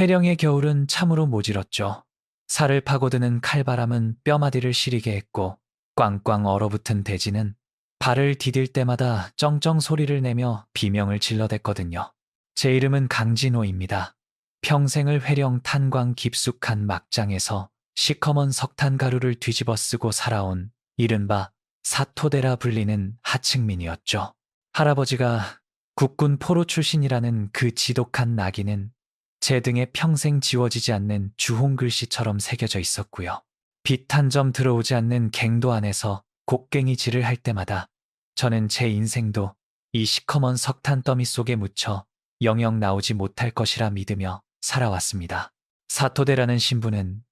회령의 겨울은 참으로 모질었죠. 살을 파고드는 칼바람은 뼈마디를 시리게 했고 꽝꽝 얼어붙은 대지는 발을 디딜 때마다 쩡쩡 소리를 내며 비명을 질러댔거든요. 제 이름은 강진호입니다. 평생을 회령 탄광 깊숙한 막장에서 시커먼 석탄 가루를 뒤집어 쓰고 살아온 이른바 사토대라 불리는 하층민이었죠. 할아버지가 국군 포로 출신이라는 그 지독한 낙인은 제 등에 평생 지워지지 않는 주홍 글씨처럼 새겨져 있었고요. 빛 한 점 들어오지 않는 갱도 안에서 곡괭이질을 할 때마다 저는 제 인생도 이 시커먼 석탄 더미 속에 묻혀 영영 나오지 못할 것이라 믿으며 살아왔습니다. 사토대라는 신분은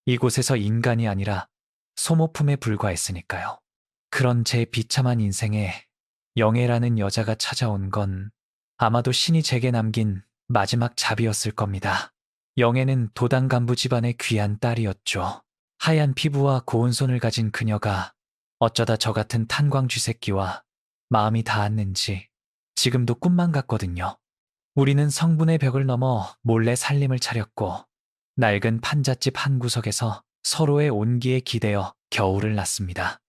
이곳에서 인간이 아니라 소모품에 불과했으니까요. 그런 제 비참한 인생에 영애라는 여자가 찾아온 건 아마도 신이 제게 남긴 마지막 잡이었을 겁니다. 영애는 도당 간부 집안의 귀한 딸이었죠. 하얀 피부와 고운 손을 가진 그녀가 어쩌다 저 같은 탄광 쥐새끼와 마음이 닿았는지 지금도 꿈만 같거든요. 우리는 성분의 벽을 넘어 몰래 살림을 차렸고 낡은 판잣집 한 구석에서 서로의 온기에 기대어 겨울을 났습니다.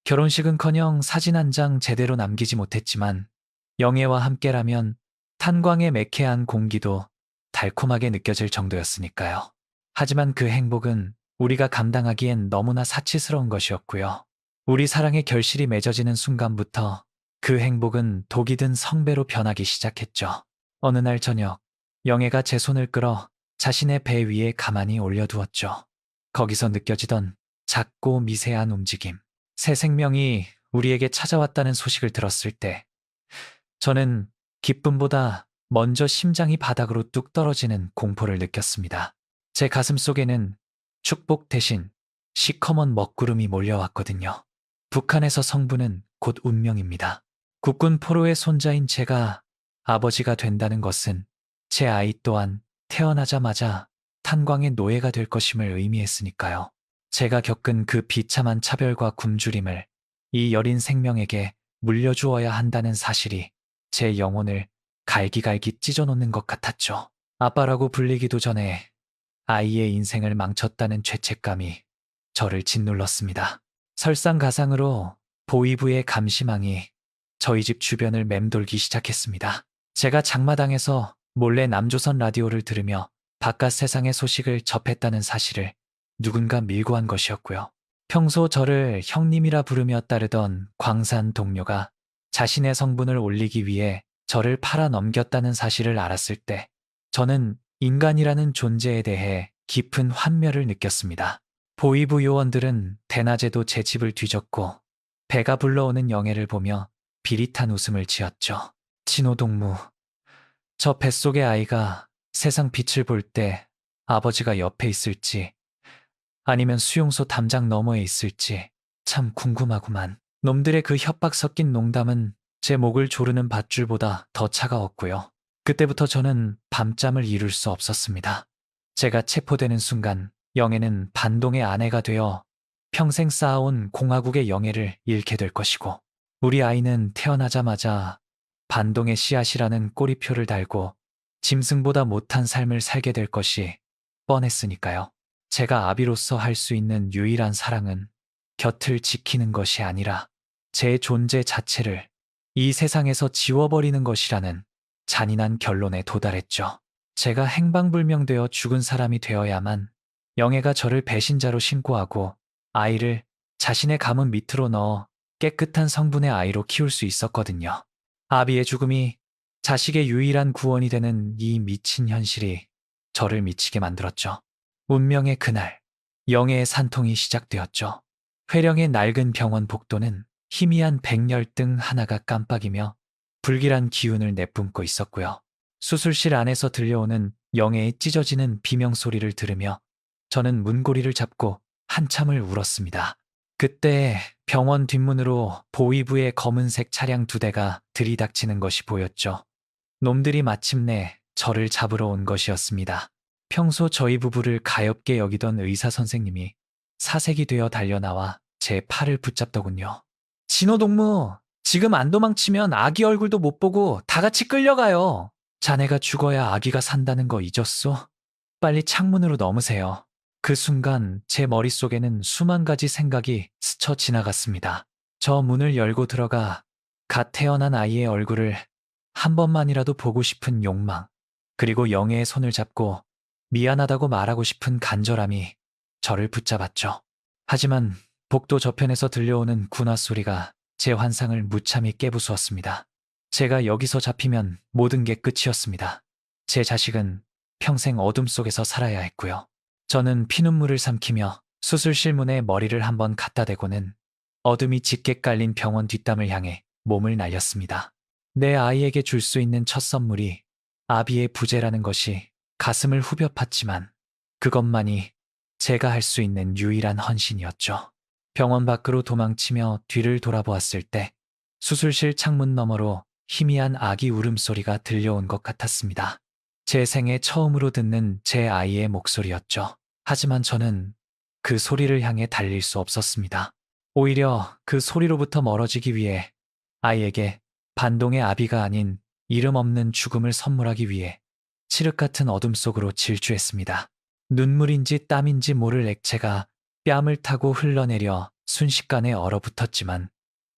결혼식은커녕 사진 한 장 제대로 남기지 못했지만 영애와 함께라면 탄광의 매캐한 공기도 달콤하게 느껴질 정도였으니까요. 하지만 그 행복은 우리가 감당하기엔 너무나 사치스러운 것이었고요. 우리 사랑의 결실이 맺어지는 순간부터 그 행복은 독이 든 성배로 변하기 시작했죠. 어느 날 저녁, 영애가 제 손을 끌어 자신의 배 위에 가만히 올려두었죠. 거기서 느껴지던 작고 미세한 움직임. 새 생명이 우리에게 찾아왔다는 소식을 들었을 때 저는 기쁨보다 먼저 심장이 바닥으로 뚝 떨어지는 공포를 느꼈습니다. 제 가슴 속에는 축복 대신 시커먼 먹구름이 몰려왔거든요. 북한에서 성부는 곧 운명입니다. 국군 포로의 손자인 제가 아버지가 된다는 것은 제 아이 또한 태어나자마자 탄광의 노예가 될 것임을 의미했으니까요. 제가 겪은 그 비참한 차별과 굶주림을 이 여린 생명에게 물려주어야 한다는 사실이 제 영혼을 갈기갈기 찢어놓는 것 같았죠. 아빠라고 불리기도 전에 아이의 인생을 망쳤다는 죄책감이 저를 짓눌렀습니다. 설상가상으로 보위부의 감시망이 저희 집 주변을 맴돌기 시작했습니다. 제가 장마당에서 몰래 남조선 라디오를 들으며 바깥 세상의 소식을 접했다는 사실을 누군가 밀고 한 것이었고요. 평소 저를 형님이라 부르며 따르던 광산 동료가 자신의 성분을 올리기 위해 저를 팔아 넘겼다는 사실을 알았을 때 저는 인간이라는 존재에 대해 깊은 환멸을 느꼈습니다. 보위부 요원들은 대낮에도 제 집을 뒤졌고 배가 불러오는 영애를 보며 비릿한 웃음을 지었죠. 진호동무, 저 뱃속의 아이가 세상 빛을 볼 때 아버지가 옆에 있을지 아니면 수용소 담장 너머에 있을지 참 궁금하구만. 놈들의 그 협박 섞인 농담은 제 목을 조르는 밧줄보다 더 차가웠고요. 그때부터 저는 밤잠을 이룰 수 없었습니다. 제가 체포되는 순간 영애는 반동의 아내가 되어 평생 쌓아온 공화국의 영예를 잃게 될 것이고 우리 아이는 태어나자마자 반동의 씨앗이라는 꼬리표를 달고 짐승보다 못한 삶을 살게 될 것이 뻔했으니까요. 제가 아비로서 할 수 있는 유일한 사랑은 곁을 지키는 것이 아니라 제 존재 자체를 이 세상에서 지워버리는 것이라는 잔인한 결론에 도달했죠. 제가 행방불명되어 죽은 사람이 되어야만 영애가 저를 배신자로 신고하고 아이를 자신의 가문 밑으로 넣어 깨끗한 성분의 아이로 키울 수 있었거든요. 아비의 죽음이 자식의 유일한 구원이 되는 이 미친 현실이 저를 미치게 만들었죠. 운명의 그날, 영애의 산통이 시작되었죠. 회령의 낡은 병원 복도는 희미한 백열등 하나가 깜빡이며 불길한 기운을 내뿜고 있었고요. 수술실 안에서 들려오는 영애의 찢어지는 비명소리를 들으며 저는 문고리를 잡고 한참을 울었습니다. 그때 병원 뒷문으로 보위부의 검은색 차량 2대가 들이닥치는 것이 보였죠. 놈들이 마침내 저를 잡으러 온 것이었습니다. 평소 저희 부부를 가엾게 여기던 의사 선생님이 사색이 되어 달려나와 제 팔을 붙잡더군요. 진호동무, 지금 안 도망치면 아기 얼굴도 못 보고 다 같이 끌려가요. 자네가 죽어야 아기가 산다는 거 잊었소? 빨리 창문으로 넘으세요. 그 순간 제 머릿속에는 수만 가지 생각이 스쳐 지나갔습니다. 저 문을 열고 들어가 갓 태어난 아이의 얼굴을 한 번만이라도 보고 싶은 욕망, 그리고 영애의 손을 잡고 미안하다고 말하고 싶은 간절함이 저를 붙잡았죠. 하지만 복도 저편에서 들려오는 군화 소리가 제 환상을 무참히 깨부수었습니다. 제가 여기서 잡히면 모든 게 끝이었습니다. 제 자식은 평생 어둠 속에서 살아야 했고요. 저는 피눈물을 삼키며 수술실 문에 머리를 한번 갖다 대고는 어둠이 짙게 깔린 병원 뒷담을 향해 몸을 날렸습니다. 내 아이에게 줄 수 있는 첫 선물이 아비의 부재라는 것이 가슴을 후벼 팠지만 그것만이 제가 할 수 있는 유일한 헌신이었죠. 병원 밖으로 도망치며 뒤를 돌아보았을 때 수술실 창문 너머로 희미한 아기 울음소리가 들려온 것 같았습니다. 제 생애 처음으로 듣는 제 아이의 목소리였죠. 하지만 저는 그 소리를 향해 달릴 수 없었습니다. 오히려 그 소리로부터 멀어지기 위해 아이에게 반동의 아비가 아닌 이름 없는 죽음을 선물하기 위해 칠흑 같은 어둠 속으로 질주했습니다. 눈물인지 땀인지 모를 액체가 뺨을 타고 흘러내려 순식간에 얼어붙었지만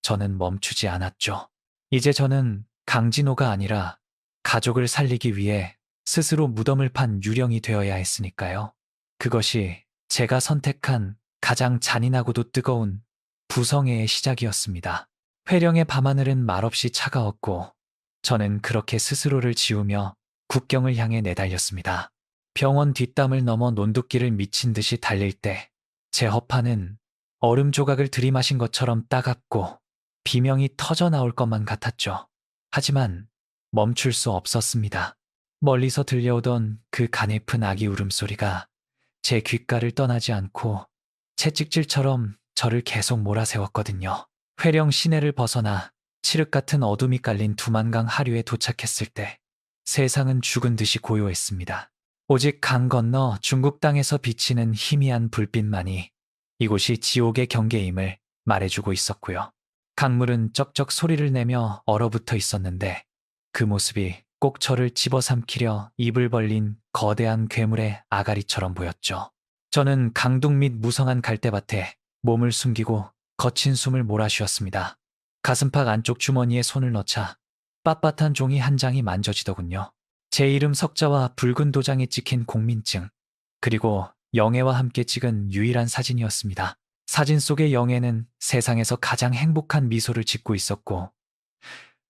저는 멈추지 않았죠. 이제 저는 강진호가 아니라 가족을 살리기 위해 스스로 무덤을 판 유령이 되어야 했으니까요. 그것이 제가 선택한 가장 잔인하고도 뜨거운 부성애의 시작이었습니다. 회령의 밤하늘은 말없이 차가웠고 저는 그렇게 스스로를 지우며 국경을 향해 내달렸습니다. 병원 뒷담을 넘어 논두길을 미친 듯이 달릴 때 제 허파는 얼음 조각을 들이마신 것처럼 따갑고 비명이 터져 나올 것만 같았죠. 하지만 멈출 수 없었습니다. 멀리서 들려오던 그 가냘픈 아기 울음소리가 제 귓가를 떠나지 않고 채찍질처럼 저를 계속 몰아세웠거든요. 회령 시내를 벗어나 칠흑 같은 어둠이 깔린 두만강 하류에 도착했을 때 세상은 죽은 듯이 고요했습니다. 오직 강 건너 중국 땅에서 비치는 희미한 불빛만이 이곳이 지옥의 경계임을 말해주고 있었고요. 강물은 쩍쩍 소리를 내며 얼어붙어 있었는데 그 모습이 꼭 저를 집어삼키려 입을 벌린 거대한 괴물의 아가리처럼 보였죠. 저는 강둑 밑 무성한 갈대밭에 몸을 숨기고 거친 숨을 몰아쉬었습니다. 가슴팍 안쪽 주머니에 손을 넣자 빳빳한 종이 한 장이 만져지더군요. 제 이름 석자와 붉은 도장이 찍힌 공민증, 그리고 영애와 함께 찍은 유일한 사진이었습니다. 사진 속의 영애는 세상에서 가장 행복한 미소를 짓고 있었고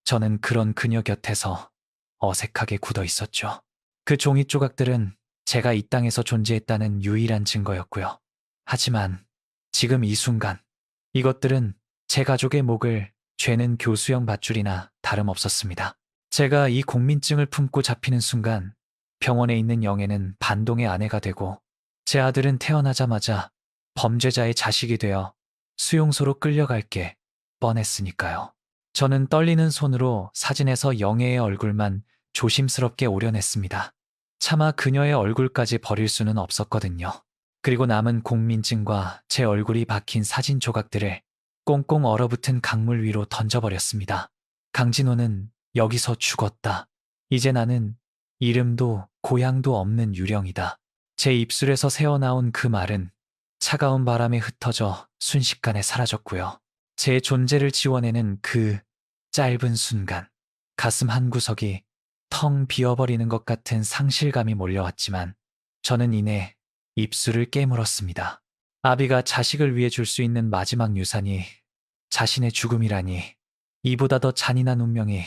저는 그런 그녀 곁에서 어색하게 굳어 있었죠. 그 종이 조각들은 제가 이 땅에서 존재했다는 유일한 증거였고요. 하지만 지금 이 순간 이것들은 제 가족의 목을 죄는 교수형 밧줄이나 다름없었습니다. 제가 이 공민증을 품고 잡히는 순간 병원에 있는 영애는 반동의 아내가 되고 제 아들은 태어나자마자 범죄자의 자식이 되어 수용소로 끌려갈 게 뻔했으니까요. 저는 떨리는 손으로 사진에서 영애의 얼굴만 조심스럽게 오려냈습니다. 차마 그녀의 얼굴까지 버릴 수는 없었거든요. 그리고 남은 공민증과 제 얼굴이 박힌 사진 조각들을 꽁꽁 얼어붙은 강물 위로 던져버렸습니다. 강진호는 여기서 죽었다. 이제 나는 이름도 고향도 없는 유령이다. 제 입술에서 새어나온 그 말은 차가운 바람에 흩어져 순식간에 사라졌고요. 제 존재를 지워내는 그 짧은 순간, 가슴 한구석이 텅 비어버리는 것 같은 상실감이 몰려왔지만 저는 이내 입술을 깨물었습니다. 아비가 자식을 위해 줄 수 있는 마지막 유산이 자신의 죽음이라니 이보다 더 잔인한 운명이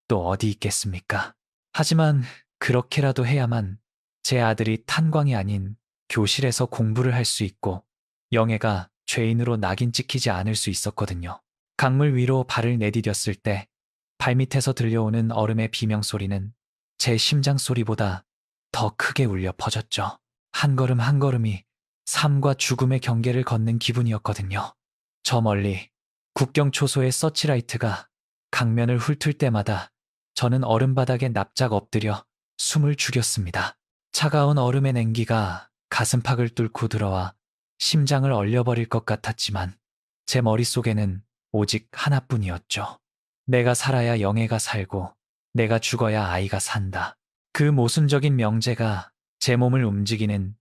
또 어디 있겠습니까? 하지만 그렇게라도 해야만 제 아들이 탄광이 아닌 교실에서 공부를 할 수 있고 영애가 죄인으로 낙인 찍히지 않을 수 있었거든요. 강물 위로 발을 내디뎠을 때 발밑에서 들려오는 얼음의 비명소리는 제 심장 소리보다 더 크게 울려 퍼졌죠. 한 걸음 한 걸음이 삶과 죽음의 경계를 걷는 기분이었거든요. 저 멀리 국경 초소의 서치라이트가 강면을 훑을 때마다 저는 얼음바닥에 납작 엎드려 숨을 죽였습니다. 차가운 얼음의 냉기가 가슴팍을 뚫고 들어와 심장을 얼려버릴 것 같았지만 제 머릿속에는 오직 하나뿐이었죠. 내가 살아야 영애가 살고 내가 죽어야 아이가 산다. 그 모순적인 명제가 제 몸을 움직이는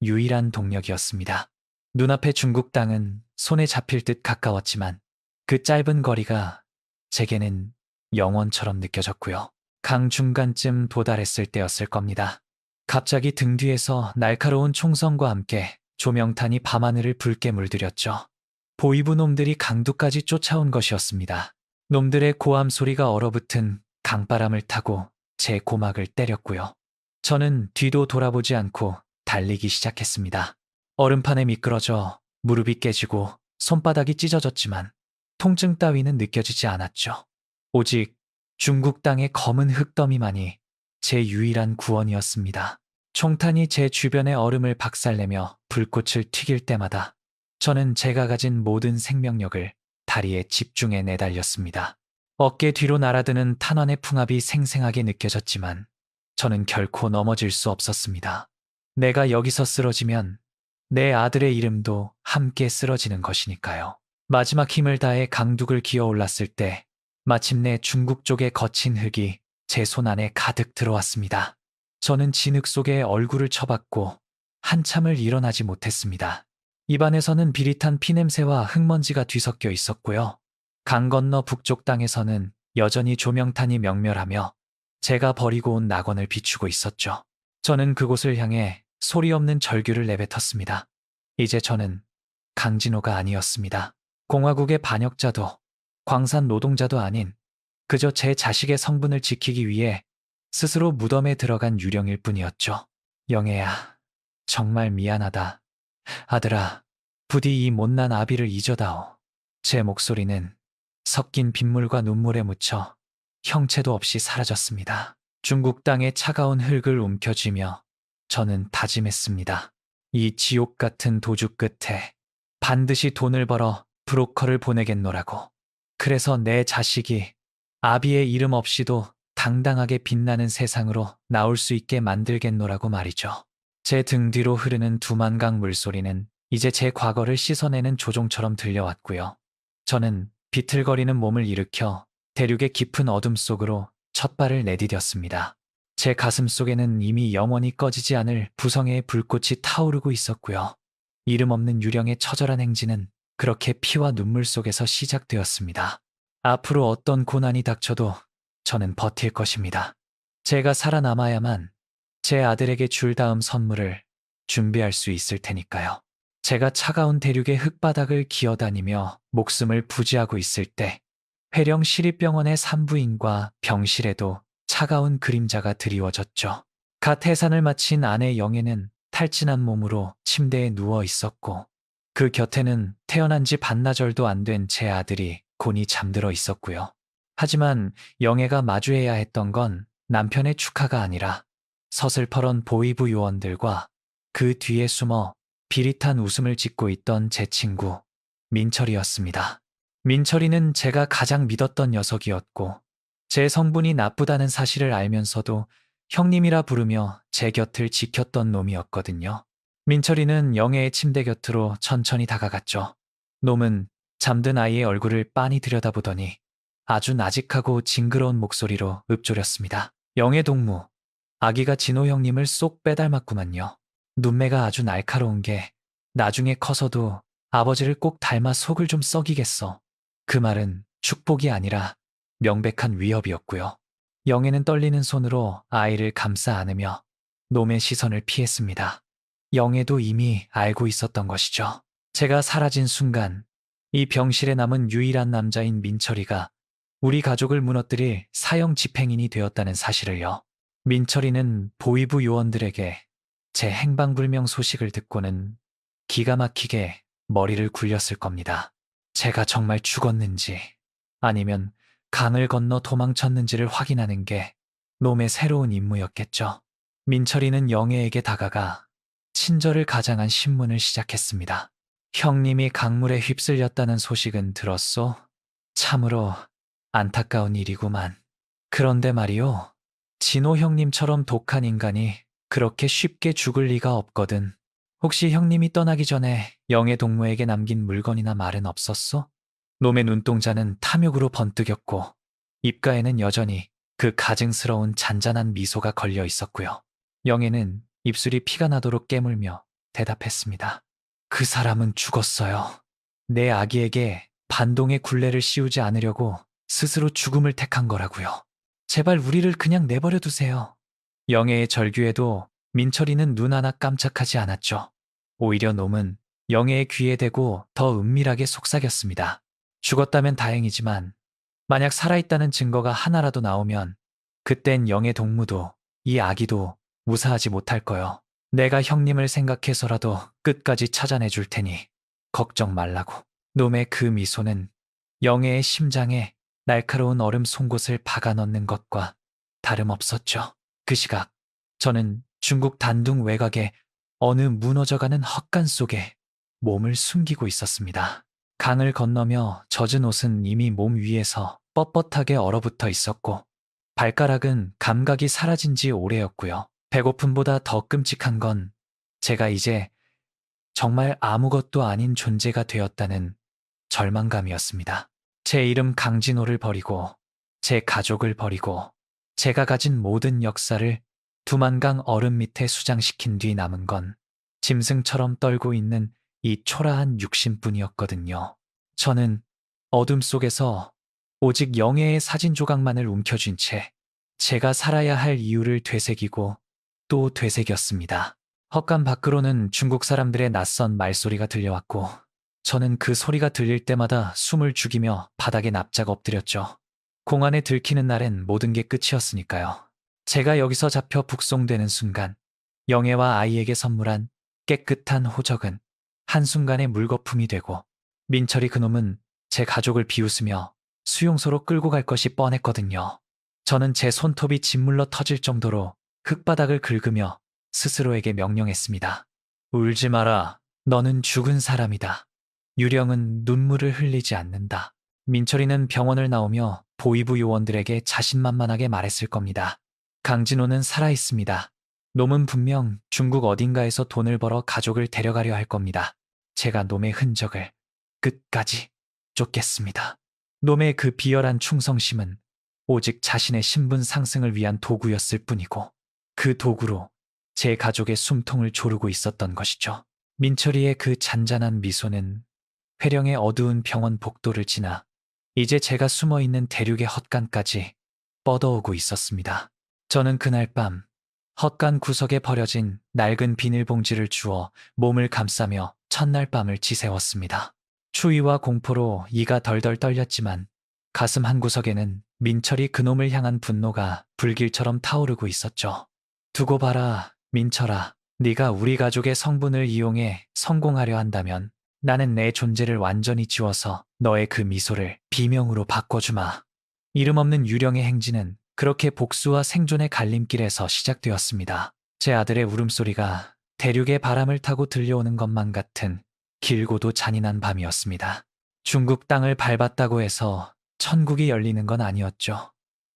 유일한 동력이었습니다. 눈앞의 중국 땅은 손에 잡힐 듯 가까웠지만 그 짧은 거리가 제게는 영원처럼 느껴졌고요. 강 중간쯤 도달했을 때였을 겁니다. 갑자기 등 뒤에서 날카로운 총성과 함께 조명탄이 밤하늘을 붉게 물들였죠. 보이부 놈들이 강두까지 쫓아온 것이었습니다. 놈들의 고함 소리가 얼어붙은 강바람을 타고 제 고막을 때렸고요. 저는 뒤도 돌아보지 않고 달리기 시작했습니다. 얼음판에 미끄러져 무릎이 깨지고 손바닥이 찢어졌지만 통증 따위는 느껴지지 않았죠. 오직 중국 땅의 검은 흙더미만이 제 유일한 구원이었습니다. 총탄이 제 주변의 얼음을 박살내며 불꽃을 튀길 때마다 저는 제가 가진 모든 생명력을 다리에 집중해 내달렸습니다. 어깨 뒤로 날아드는 탄환의 풍압이 생생하게 느껴졌지만 저는 결코 넘어질 수 없었습니다. 내가 여기서 쓰러지면 내 아들의 이름도 함께 쓰러지는 것이니까요. 마지막 힘을 다해 강둑을 기어 올랐을 때 마침내 중국 쪽의 거친 흙이 제 손 안에 가득 들어왔습니다. 저는 진흙 속에 얼굴을 쳐박고 한참을 일어나지 못했습니다. 입안에서는 비릿한 피냄새와 흙먼지가 뒤섞여 있었고요. 강 건너 북쪽 땅에서는 여전히 조명탄이 명멸하며 제가 버리고 온 낙원을 비추고 있었죠. 저는 그곳을 향해 소리 없는 절규를 내뱉었습니다. 이제 저는 강진호가 아니었습니다. 공화국의 반역자도 광산 노동자도 아닌 그저 제 자식의 성분을 지키기 위해 스스로 무덤에 들어간 유령일 뿐이었죠. 영애야, 정말 미안하다. 아들아, 부디 이 못난 아비를 잊어다오. 제 목소리는 섞인 빗물과 눈물에 묻혀 형체도 없이 사라졌습니다. 중국 땅의 차가운 흙을 움켜쥐며 저는 다짐했습니다. 이 지옥 같은 도주 끝에 반드시 돈을 벌어 브로커를 보내겠노라고. 그래서 내 자식이 아비의 이름 없이도 당당하게 빛나는 세상으로 나올 수 있게 만들겠노라고 말이죠. 제 등 뒤로 흐르는 두만강 물소리는 이제 제 과거를 씻어내는 조종처럼 들려왔고요. 저는 비틀거리는 몸을 일으켜 대륙의 깊은 어둠 속으로 첫 발을 내디뎠습니다. 제 가슴 속에는 이미 영원히 꺼지지 않을 부성애의 불꽃이 타오르고 있었고요. 이름 없는 유령의 처절한 행진은 그렇게 피와 눈물 속에서 시작되었습니다. 앞으로 어떤 고난이 닥쳐도 저는 버틸 것입니다. 제가 살아남아야만 제 아들에게 줄 다음 선물을 준비할 수 있을 테니까요. 제가 차가운 대륙의 흙바닥을 기어다니며 목숨을 부지하고 있을 때 회령 시립병원의 산부인과 병실에도 차가운 그림자가 드리워졌죠. 갓 해산을 마친 아내 영애는 탈진한 몸으로 침대에 누워 있었고 그 곁에는 태어난 지 반나절도 안 된 제 아들이 곤히 잠들어 있었고요. 하지만 영애가 마주해야 했던 건 남편의 축하가 아니라 서슬퍼런 보이부 요원들과 그 뒤에 숨어 비릿한 웃음을 짓고 있던 제 친구 민철이었습니다. 민철이는 제가 가장 믿었던 녀석이었고 제 성분이 나쁘다는 사실을 알면서도 형님이라 부르며 제 곁을 지켰던 놈이었거든요. 민철이는 영애의 침대 곁으로 천천히 다가갔죠. 놈은 잠든 아이의 얼굴을 빤히 들여다보더니 아주 나직하고 징그러운 목소리로 읊조렸습니다. 영애 동무, 아기가 진호 형님을 쏙 빼닮았구만요. 눈매가 아주 날카로운 게 나중에 커서도 아버지를 꼭 닮아 속을 좀 썩이겠어. 그 말은 축복이 아니라 명백한 위협이었고요. 영애는 떨리는 손으로 아이를 감싸 안으며 놈의 시선을 피했습니다. 영애도 이미 알고 있었던 것이죠. 제가 사라진 순간 이 병실에 남은 유일한 남자인 민철이가 우리 가족을 무너뜨릴 사형 집행인이 되었다는 사실을요. 민철이는 보위부 요원들에게 제 행방불명 소식을 듣고는 기가 막히게 머리를 굴렸을 겁니다. 제가 정말 죽었는지 아니면 강을 건너 도망쳤는지를 확인하는 게 놈의 새로운 임무였겠죠. 민철이는 영애에게 다가가 친절을 가장한 신문을 시작했습니다. 형님이 강물에 휩쓸렸다는 소식은 들었소? 참으로 안타까운 일이구만. 그런데 말이오, 진호 형님처럼 독한 인간이 그렇게 쉽게 죽을 리가 없거든. 혹시 형님이 떠나기 전에 영애 동무에게 남긴 물건이나 말은 없었소? 놈의 눈동자는 탐욕으로 번뜩였고 입가에는 여전히 그 가증스러운 잔잔한 미소가 걸려 있었고요. 영애는 입술이 피가 나도록 깨물며 대답했습니다. 그 사람은 죽었어요. 내 아기에게 반동의 굴레를 씌우지 않으려고 스스로 죽음을 택한 거라고요. 제발 우리를 그냥 내버려 두세요. 영애의 절규에도 민철이는 눈 하나 깜짝하지 않았죠. 오히려 놈은 영애의 귀에 대고 더 은밀하게 속삭였습니다. 죽었다면 다행이지만 만약 살아있다는 증거가 하나라도 나오면 그땐 영애 동무도 이 아기도 무사하지 못할 거요. 내가 형님을 생각해서라도 끝까지 찾아내 줄 테니 걱정 말라고. 놈의 그 미소는 영애의 심장에 날카로운 얼음 송곳을 박아 넣는 것과 다름없었죠. 그 시각 저는 중국 단둥 외곽의 어느 무너져가는 헛간 속에 몸을 숨기고 있었습니다. 강을 건너며 젖은 옷은 이미 몸 위에서 뻣뻣하게 얼어붙어 있었고 발가락은 감각이 사라진 지 오래였고요. 배고픔보다 더 끔찍한 건 제가 이제 정말 아무것도 아닌 존재가 되었다는 절망감이었습니다. 제 이름 강진호를 버리고 제 가족을 버리고 제가 가진 모든 역사를 두만강 얼음 밑에 수장시킨 뒤 남은 건 짐승처럼 떨고 있는 이 초라한 육신뿐이었거든요. 저는 어둠 속에서 오직 영애의 사진 조각만을 움켜쥔 채 제가 살아야 할 이유를 되새기고 또 되새겼습니다. 헛간 밖으로는 중국 사람들의 낯선 말소리가 들려왔고 저는 그 소리가 들릴 때마다 숨을 죽이며 바닥에 납작 엎드렸죠. 공안에 들키는 날엔 모든 게 끝이었으니까요. 제가 여기서 잡혀 북송되는 순간 영애와 아이에게 선물한 깨끗한 호적은 한순간에 물거품이 되고 민철이 그놈은 제 가족을 비웃으며 수용소로 끌고 갈 것이 뻔했거든요. 저는 제 손톱이 짓물러 터질 정도로 흙바닥을 긁으며 스스로에게 명령했습니다. 울지 마라. 너는 죽은 사람이다. 유령은 눈물을 흘리지 않는다. 민철이는 병원을 나오며 보이부 요원들에게 자신만만하게 말했을 겁니다. 강진호는 살아있습니다. 놈은 분명 중국 어딘가에서 돈을 벌어 가족을 데려가려 할 겁니다. 제가 놈의 흔적을 끝까지 쫓겠습니다. 놈의 그 비열한 충성심은 오직 자신의 신분 상승을 위한 도구였을 뿐이고 그 도구로 제 가족의 숨통을 조르고 있었던 것이죠. 민철이의 그 잔잔한 미소는 회령의 어두운 병원 복도를 지나 이제 제가 숨어있는 대륙의 헛간까지 뻗어오고 있었습니다. 저는 그날 밤 헛간 구석에 버려진 낡은 비닐봉지를 주워 몸을 감싸며 첫날 밤을 지새웠습니다. 추위와 공포로 이가 덜덜 떨렸지만 가슴 한구석에는 민철이 그놈을 향한 분노가 불길처럼 타오르고 있었죠. 두고 봐라, 민철아. 네가 우리 가족의 성분을 이용해 성공하려 한다면 나는 내 존재를 완전히 지워서 너의 그 미소를 비명으로 바꿔주마. 이름 없는 유령의 행진은 그렇게 복수와 생존의 갈림길에서 시작되었습니다. 제 아들의 울음소리가 대륙의 바람을 타고 들려오는 것만 같은 길고도 잔인한 밤이었습니다. 중국 땅을 밟았다고 해서 천국이 열리는 건 아니었죠.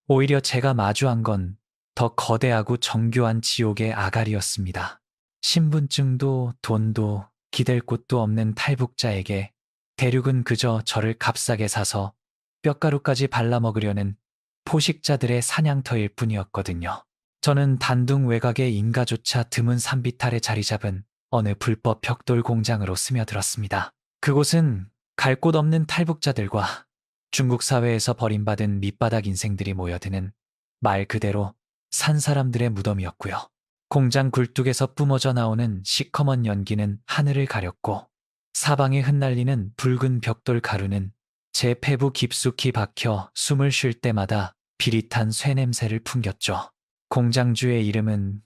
오히려 제가 마주한 건 더 거대하고 정교한 지옥의 아가리였습니다. 신분증도 돈도 기댈 곳도 없는 탈북자에게 대륙은 그저 저를 값싸게 사서 뼈가루까지 발라먹으려는 포식자들의 사냥터일 뿐이었거든요. 저는 단둥 외곽의 인가조차 드문 산비탈에 자리 잡은 어느 불법 벽돌 공장으로 스며들었습니다. 그곳은 갈 곳 없는 탈북자들과 중국 사회에서 버림받은 밑바닥 인생들이 모여드는 말 그대로 산 사람들의 무덤이었고요. 공장 굴뚝에서 뿜어져 나오는 시커먼 연기는 하늘을 가렸고 사방에 흩날리는 붉은 벽돌 가루는 제 폐부 깊숙이 박혀 숨을 쉴 때마다 비릿한 쇠냄새를 풍겼죠. 공장주의 이름은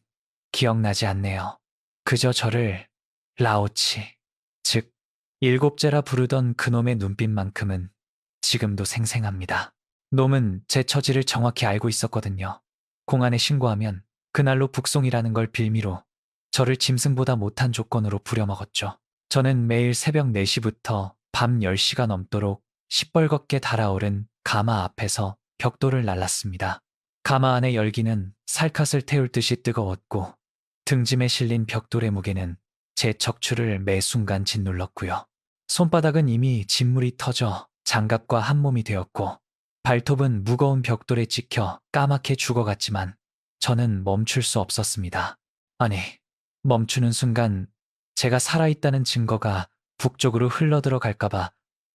기억나지 않네요. 그저 저를 라오치, 즉 일곱째라 부르던 그놈의 눈빛만큼은 지금도 생생합니다. 놈은 제 처지를 정확히 알고 있었거든요. 공안에 신고하면 그날로 북송이라는 걸 빌미로 저를 짐승보다 못한 조건으로 부려먹었죠. 저는 매일 새벽 4시부터 밤 10시가 넘도록 시뻘겋게 달아오른 가마 앞에서 벽돌을 날랐습니다. 가마 안의 열기는 살갗을 태울 듯이 뜨거웠고 등짐에 실린 벽돌의 무게는 제 척추를 매 순간 짓눌렀고요. 손바닥은 이미 진물이 터져 장갑과 한몸이 되었고 발톱은 무거운 벽돌에 찍혀 까맣게 죽어갔지만 저는 멈출 수 없었습니다. 아니, 멈추는 순간 제가 살아있다는 증거가 북쪽으로 흘러들어갈까봐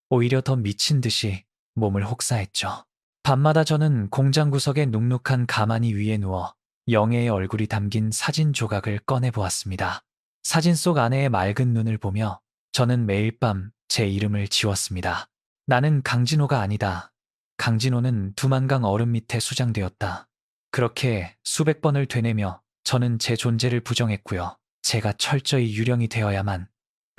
오히려 더 미친 듯이 몸을 혹사했죠. 밤마다 저는 공장 구석의 눅눅한 가마니 위에 누워 영애의 얼굴이 담긴 사진 조각을 꺼내보았습니다. 사진 속 아내의 맑은 눈을 보며 저는 매일 밤 제 이름을 지웠습니다. 나는 강진호가 아니다. 강진호는 두만강 얼음 밑에 수장되었다. 그렇게 수백 번을 되뇌며 저는 제 존재를 부정했고요. 제가 철저히 유령이 되어야만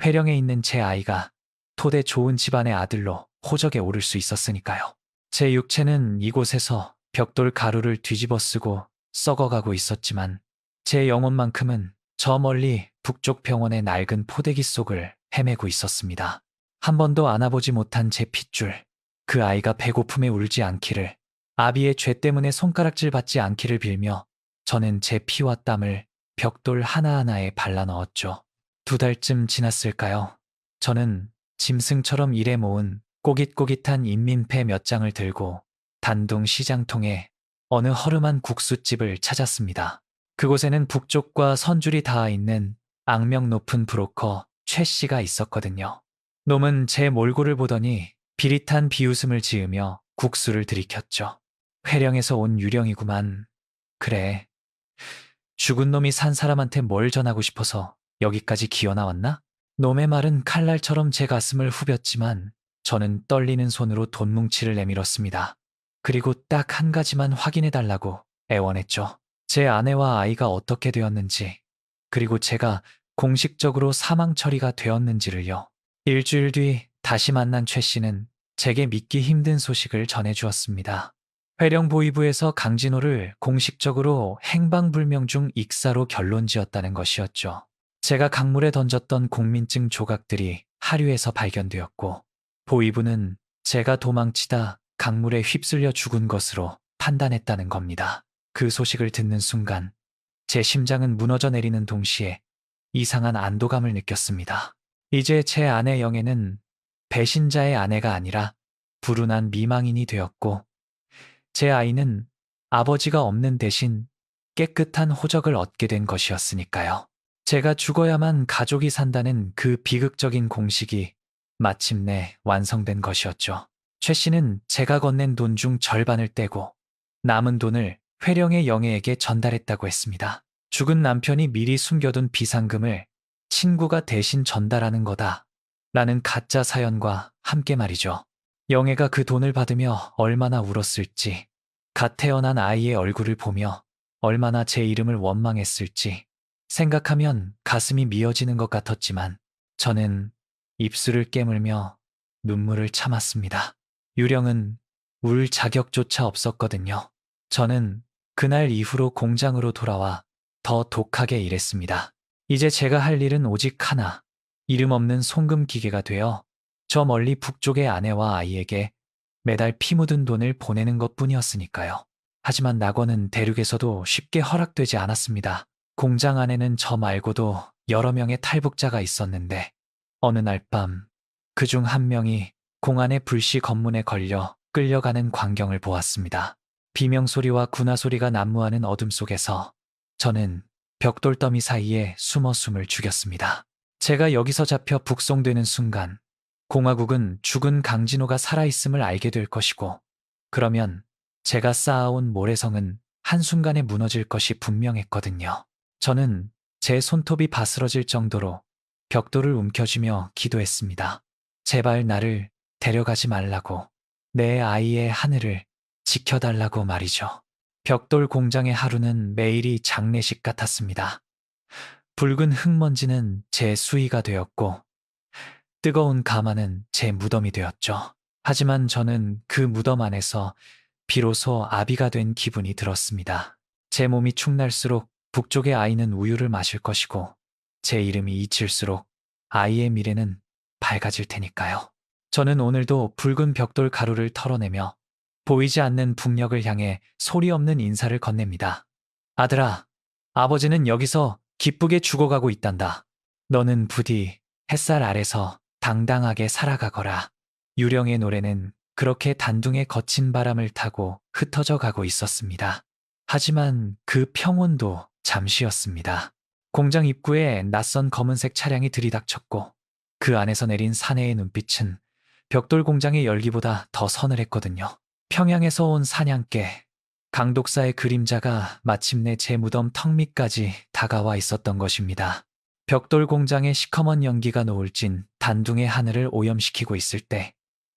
회령에 있는 제 아이가 토대 좋은 집안의 아들로 호적에 오를 수 있었으니까요. 제 육체는 이곳에서 벽돌 가루를 뒤집어 쓰고 썩어가고 있었지만 제 영혼만큼은 저 멀리 북쪽 병원의 낡은 포대기 속을 헤매고 있었습니다. 한 번도 안아보지 못한 제 핏줄, 그 아이가 배고픔에 울지 않기를, 아비의 죄 때문에 손가락질 받지 않기를 빌며 저는 제 피와 땀을 벽돌 하나하나에 발라 넣었죠. 2달쯤 지났을까요? 저는 짐승처럼 일해 모은 꼬깃꼬깃한 인민패 몇 장을 들고 단둥 시장통에 어느 허름한 국수집을 찾았습니다. 그곳에는 북쪽과 선줄이 닿아 있는 악명 높은 브로커 최 씨가 있었거든요. 놈은 제 몰골을 보더니 비릿한 비웃음을 지으며 국수를 들이켰죠. 회령에서 온 유령이구만. 그래. 죽은 놈이 산 사람한테 뭘 전하고 싶어서 여기까지 기어나왔나? 놈의 말은 칼날처럼 제 가슴을 후볐지만 저는 떨리는 손으로 돈뭉치를 내밀었습니다. 그리고 딱 한 가지만 확인해달라고 애원했죠. 제 아내와 아이가 어떻게 되었는지, 그리고 제가 공식적으로 사망 처리가 되었는지를요. 일주일 뒤 다시 만난 최 씨는 제게 믿기 힘든 소식을 전해주었습니다. 회령보위부에서 강진호를 공식적으로 행방불명 중 익사로 결론지었다는 것이었죠. 제가 강물에 던졌던 공민증 조각들이 하류에서 발견되었고, 보위부는 제가 도망치다 강물에 휩쓸려 죽은 것으로 판단했다는 겁니다. 그 소식을 듣는 순간 제 심장은 무너져 내리는 동시에 이상한 안도감을 느꼈습니다. 이제 제 아내 영애는 배신자의 아내가 아니라 불운한 미망인이 되었고, 제 아이는 아버지가 없는 대신 깨끗한 호적을 얻게 된 것이었으니까요. 제가 죽어야만 가족이 산다는 그 비극적인 공식이 마침내 완성된 것이었죠. 최 씨는 제가 건넨 돈 중 절반을 떼고 남은 돈을 회령의 영애에게 전달했다고 했습니다. 죽은 남편이 미리 숨겨둔 비상금을 친구가 대신 전달하는 거다 라는 가짜 사연과 함께 말이죠. 영애가 그 돈을 받으며 얼마나 울었을지, 갓 태어난 아이의 얼굴을 보며 얼마나 제 이름을 원망했을지 생각하면 가슴이 미어지는 것 같았지만 저는 입술을 깨물며 눈물을 참았습니다. 유령은 울 자격조차 없었거든요. 저는 그날 이후로 공장으로 돌아와 더 독하게 일했습니다. 이제 제가 할 일은 오직 하나, 이름 없는 송금 기계가 되어 저 멀리 북쪽의 아내와 아이에게 매달 피 묻은 돈을 보내는 것뿐이었으니까요. 하지만 낙원은 대륙에서도 쉽게 허락되지 않았습니다. 공장 안에는 저 말고도 여러 명의 탈북자가 있었는데 어느 날 밤 그중 한 명이 공안의 불시 검문에 걸려 끌려가는 광경을 보았습니다. 비명소리와 군화소리가 난무하는 어둠 속에서 저는 벽돌더미 사이에 숨어 숨을 죽였습니다. 제가 여기서 잡혀 북송되는 순간 공화국은 죽은 강진호가 살아있음을 알게 될 것이고, 그러면 제가 쌓아온 모래성은 한순간에 무너질 것이 분명했거든요. 저는 제 손톱이 바스러질 정도로 벽돌을 움켜쥐며 기도했습니다. 제발 나를 데려가지 말라고, 내 아이의 하늘을 지켜달라고 말이죠. 벽돌 공장의 하루는 매일이 장례식 같았습니다. 붉은 흙먼지는 제 수의가 되었고 뜨거운 가마는 제 무덤이 되었죠. 하지만 저는 그 무덤 안에서 비로소 아비가 된 기분이 들었습니다. 제 몸이 축날수록 북쪽의 아이는 우유를 마실 것이고 제 이름이 잊힐수록 아이의 미래는 밝아질 테니까요. 저는 오늘도 붉은 벽돌 가루를 털어내며 보이지 않는 북녘을 향해 소리 없는 인사를 건넵니다. 아들아, 아버지는 여기서 기쁘게 죽어가고 있단다. 너는 부디 햇살 아래서 당당하게 살아가거라. 유령의 노래는 그렇게 단둥의 거친 바람을 타고 흩어져 가고 있었습니다. 하지만 그 평온도 잠시였습니다. 공장 입구에 낯선 검은색 차량이 들이닥쳤고 그 안에서 내린 사내의 눈빛은 벽돌 공장의 열기보다 더 서늘했거든요. 평양에서 온 사냥개, 강독사의 그림자가 마침내 제 무덤 턱 밑까지 다가와 있었던 것입니다. 벽돌 공장의 시커먼 연기가 노을진 단둥의 하늘을 오염시키고 있을 때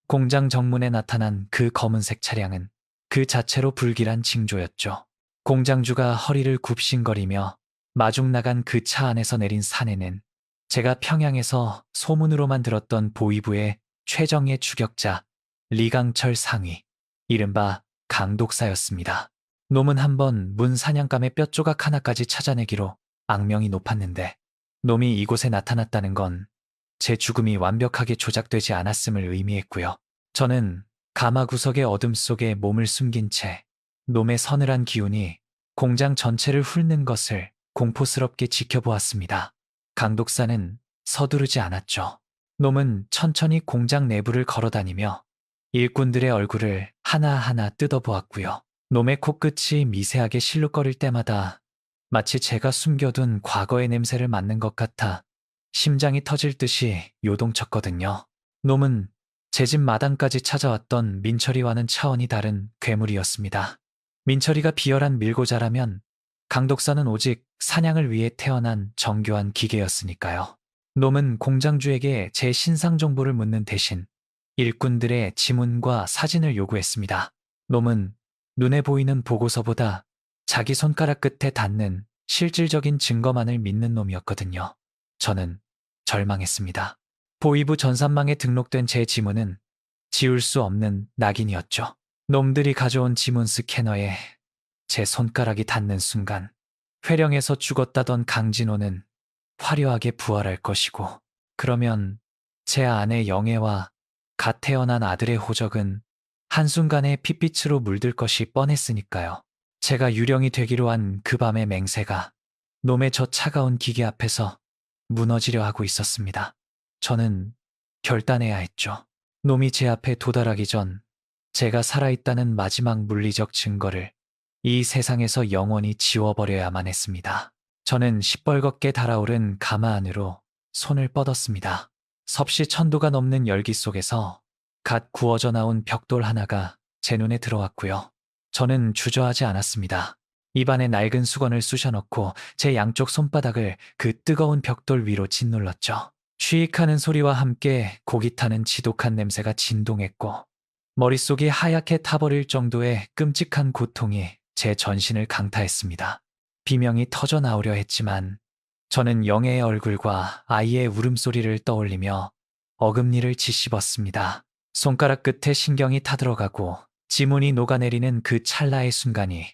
공장 정문에 나타난 그 검은색 차량은 그 자체로 불길한 징조였죠. 공장주가 허리를 굽신거리며 마중 나간 그 차 안에서 내린 사내는 제가 평양에서 소문으로만 들었던 보위부의 최정예 추격자 리강철 상위, 이른바 강독사였습니다. 놈은 한번 문 사냥감의 뼈조각 하나까지 찾아내기로 악명이 높았는데 놈이 이곳에 나타났다는 건 제 죽음이 완벽하게 조작되지 않았음을 의미했고요. 저는 가마 구석의 어둠 속에 몸을 숨긴 채 놈의 서늘한 기운이 공장 전체를 훑는 것을 공포스럽게 지켜보았습니다. 강독사는 서두르지 않았죠. 놈은 천천히 공장 내부를 걸어다니며 일꾼들의 얼굴을 하나하나 뜯어보았고요. 놈의 코끝이 미세하게 실룩거릴 때마다 마치 제가 숨겨둔 과거의 냄새를 맡는 것 같아 심장이 터질 듯이 요동쳤거든요. 놈은 제 집 마당까지 찾아왔던 민철이와는 차원이 다른 괴물이었습니다. 민철이가 비열한 밀고자라면 강독사는 오직 사냥을 위해 태어난 정교한 기계였으니까요. 놈은 공장주에게 제 신상 정보를 묻는 대신 일꾼들의 지문과 사진을 요구했습니다. 놈은 눈에 보이는 보고서보다 자기 손가락 끝에 닿는 실질적인 증거만을 믿는 놈이었거든요. 저는 절망했습니다. 보위부 전산망에 등록된 제 지문은 지울 수 없는 낙인이었죠. 놈들이 가져온 지문 스캐너에 제 손가락이 닿는 순간 회령에서 죽었다던 강진호는 화려하게 부활할 것이고, 그러면 제 아내 영애와 갓 태어난 아들의 호적은 한순간에 핏빛으로 물들 것이 뻔했으니까요. 제가 유령이 되기로 한 그 밤의 맹세가 놈의 저 차가운 기계 앞에서 무너지려 하고 있었습니다. 저는 결단해야 했죠. 놈이 제 앞에 도달하기 전 제가 살아있다는 마지막 물리적 증거를 이 세상에서 영원히 지워버려야만 했습니다. 저는 시뻘겋게 달아오른 가마 안으로 손을 뻗었습니다. 섭씨 1000도가 넘는 열기 속에서 갓 구워져 나온 벽돌 하나가 제 눈에 들어왔고요. 저는 주저하지 않았습니다. 입안에 낡은 수건을 쑤셔넣고 제 양쪽 손바닥을 그 뜨거운 벽돌 위로 짓눌렀죠. 쉬익하는 소리와 함께 고기 타는 지독한 냄새가 진동했고 머릿속이 하얗게 타버릴 정도의 끔찍한 고통이 제 전신을 강타했습니다. 비명이 터져 나오려 했지만 저는 영애의 얼굴과 아이의 울음소리를 떠올리며 어금니를 짓씹었습니다. 손가락 끝에 신경이 타들어가고 지문이 녹아내리는 그 찰나의 순간이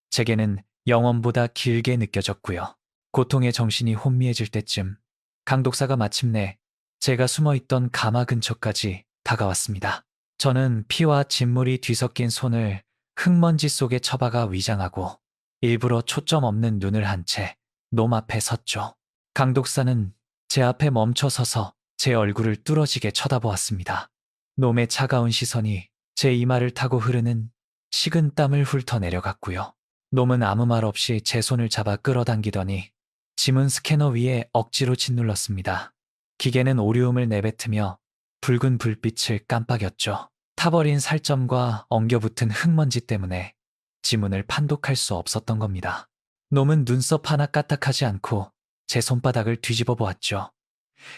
제게는 영원보다 길게 느껴졌고요. 고통의 정신이 혼미해질 때쯤 강독사가 마침내 제가 숨어있던 가마 근처까지 다가왔습니다. 저는 피와 진물이 뒤섞인 손을 흙먼지 속에 처박아 위장하고 일부러 초점 없는 눈을 한 채 놈 앞에 섰죠. 강독사는 제 앞에 멈춰 서서 제 얼굴을 뚫어지게 쳐다보았습니다. 놈의 차가운 시선이 제 이마를 타고 흐르는 식은 땀을 훑어내려갔고요. 놈은 아무 말 없이 제 손을 잡아 끌어당기더니 지문 스캐너 위에 억지로 짓눌렀습니다. 기계는 오류음을 내뱉으며 붉은 불빛을 깜빡였죠. 타버린 살점과 엉겨붙은 흙먼지 때문에 지문을 판독할 수 없었던 겁니다. 놈은 눈썹 하나 까딱하지 않고 제 손바닥을 뒤집어 보았죠.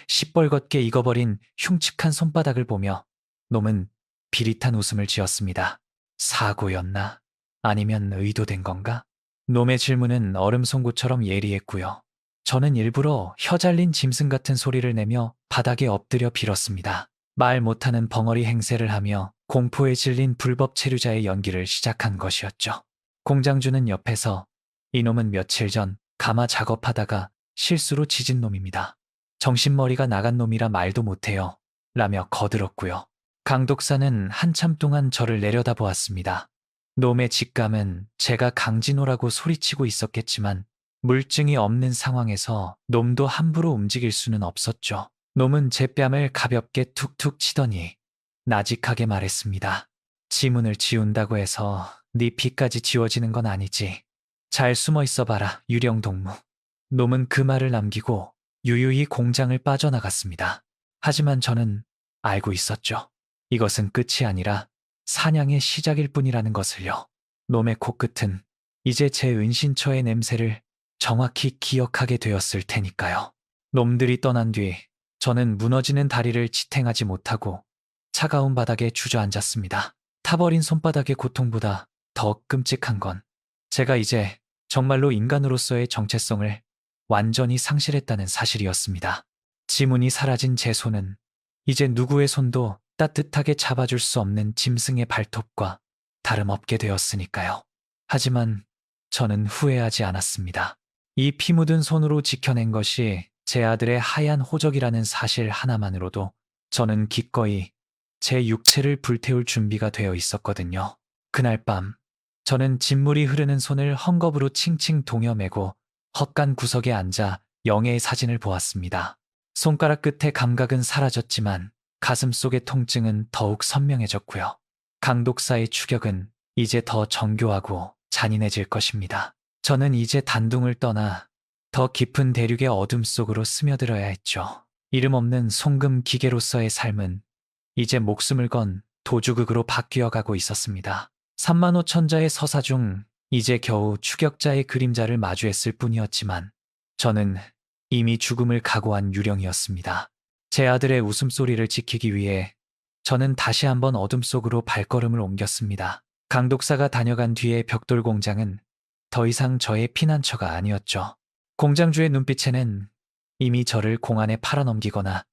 시뻘겋게 익어버린 흉측한 손바닥을 보며 놈은 비릿한 웃음을 지었습니다. 사고였나? 아니면 의도된 건가? 놈의 질문은 얼음 송곳처럼 예리했고요. 저는 일부러 혀 잘린 짐승 같은 소리를 내며 바닥에 엎드려 빌었습니다. 말 못하는 벙어리 행세를 하며 공포에 질린 불법 체류자의 연기를 시작한 것이었죠. 공장주는 옆에서 이놈은 며칠 전 가마 작업하다가 실수로 짖은 놈입니다. 정신머리가 나간 놈이라 말도 못해요. 라며 거들었고요. 강독사는 한참 동안 저를 내려다보았습니다. 놈의 직감은 제가 강진호라고 소리치고 있었겠지만 물증이 없는 상황에서 놈도 함부로 움직일 수는 없었죠. 놈은 제 뺨을 가볍게 툭툭 치더니 나직하게 말했습니다. 지문을 지운다고 해서 네 피까지 지워지는 건 아니지. 잘 숨어 있어 봐라, 유령동무. 놈은 그 말을 남기고 유유히 공장을 빠져나갔습니다. 하지만 저는 알고 있었죠. 이것은 끝이 아니라 사냥의 시작일 뿐이라는 것을요. 놈의 코끝은 이제 제 은신처의 냄새를 정확히 기억하게 되었을 테니까요. 놈들이 떠난 뒤 저는 무너지는 다리를 지탱하지 못하고 차가운 바닥에 주저앉았습니다. 타버린 손바닥의 고통보다 더 끔찍한 건 제가 이제 정말로 인간으로서의 정체성을 완전히 상실했다는 사실이었습니다. 지문이 사라진 제 손은 이제 누구의 손도 따뜻하게 잡아줄 수 없는 짐승의 발톱과 다름없게 되었으니까요. 하지만 저는 후회하지 않았습니다. 이 피 묻은 손으로 지켜낸 것이 제 아들의 하얀 호적이라는 사실 하나만으로도 저는 기꺼이 제 육체를 불태울 준비가 되어 있었거든요. 그날 밤 저는 진물이 흐르는 손을 헝겊으로 칭칭 동여매고 헛간 구석에 앉아 영애의 사진을 보았습니다. 손가락 끝의 감각은 사라졌지만 가슴 속의 통증은 더욱 선명해졌고요. 강독사의 추격은 이제 더 정교하고 잔인해질 것입니다. 저는 이제 단둥을 떠나 더 깊은 대륙의 어둠 속으로 스며들어야 했죠. 이름 없는 송금 기계로서의 삶은 이제 목숨을 건 도주극으로 바뀌어가고 있었습니다. 35,000자의 서사 중 이제 겨우 추격자의 그림자를 마주했을 뿐이었지만 저는 이미 죽음을 각오한 유령이었습니다. 제 아들의 웃음소리를 지키기 위해 저는 다시 한번 어둠 속으로 발걸음을 옮겼습니다. 강독사가 다녀간 뒤의 벽돌 공장은 더 이상 저의 피난처가 아니었죠. 공장주의 눈빛에는 이미 저를 공안에 팔아넘기거나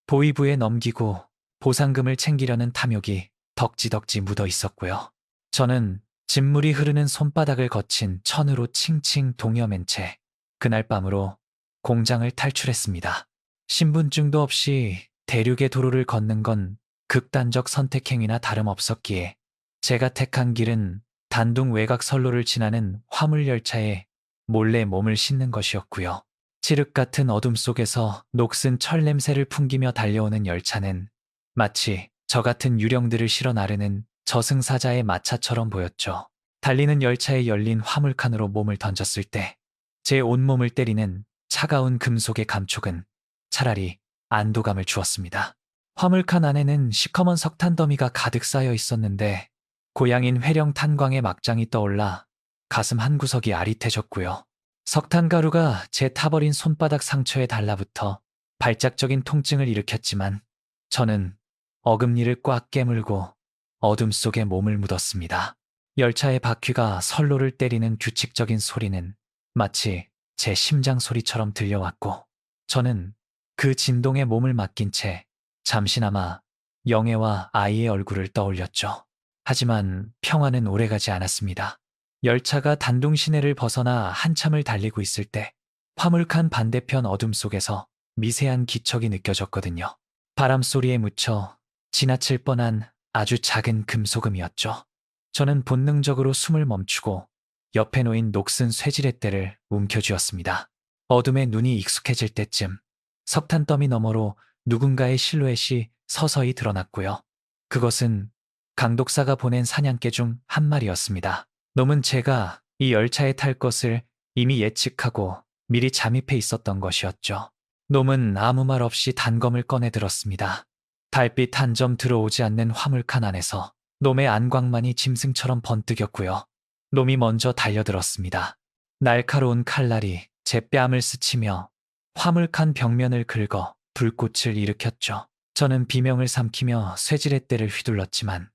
보위부에 넘기고 보상금을 챙기려는 탐욕이 덕지덕지 묻어 있었고요. 저는 진물이 흐르는 손바닥을 거친 천으로 칭칭 동여맨 채 그날 밤으로 공장을 탈출했습니다. 신분증도 없이 대륙의 도로를 걷는 건 극단적 선택행위나 다름없었기에 제가 택한 길은 단둥 외곽 선로를 지나는 화물열차에 몰래 몸을 싣는 것이었고요. 칠흑 같은 어둠 속에서 녹슨 철 냄새를 풍기며 달려오는 열차는 마치 저 같은 유령들을 실어 나르는 저승사자의 마차처럼 보였죠. 달리는 열차에 열린 화물칸으로 몸을 던졌을 때 제 온몸을 때리는 차가운 금속의 감촉은 차라리 안도감을 주었습니다. 화물칸 안에는 시커먼 석탄 더미가 가득 쌓여 있었는데 고향인 회령 탄광의 막장이 떠올라 가슴 한구석이 아릿해졌고요. 석탄 가루가 제 타버린 손바닥 상처에 달라붙어 발작적인 통증을 일으켰지만 저는 어금니를 꽉 깨물고 어둠 속에 몸을 묻었습니다. 열차의 바퀴가 선로를 때리는 규칙적인 소리는 마치 제 심장 소리처럼 들려왔고 저는 그 진동에 몸을 맡긴 채 잠시나마 영애와 아이의 얼굴을 떠올렸죠. 하지만 평화는 오래가지 않았습니다. 열차가 단둥 시내를 벗어나 한참을 달리고 있을 때 화물칸 반대편 어둠 속에서 미세한 기척이 느껴졌거든요. 바람 소리에 묻혀 지나칠 뻔한 아주 작은 금소금이었죠. 저는 본능적으로 숨을 멈추고 옆에 놓인 녹슨 쇠지렛대를 움켜쥐었습니다. 어둠에 눈이 익숙해질 때쯤 석탄 더미 너머로 누군가의 실루엣이 서서히 드러났고요. 그것은 강독사가 보낸 사냥개 중 한 마리였습니다. 놈은 제가 이 열차에 탈 것을 이미 예측하고 미리 잠입해 있었던 것이었죠. 놈은 아무 말 없이 단검을 꺼내 들었습니다. 달빛 한 점 들어오지 않는 화물칸 안에서 놈의 안광만이 짐승처럼 번뜩였고요. 놈이 먼저 달려들었습니다. 날카로운 칼날이 제 뺨을 스치며 화물칸 벽면을 긁어 불꽃을 일으켰죠. 저는 비명을 삼키며 쇠지렛대를 휘둘렀지만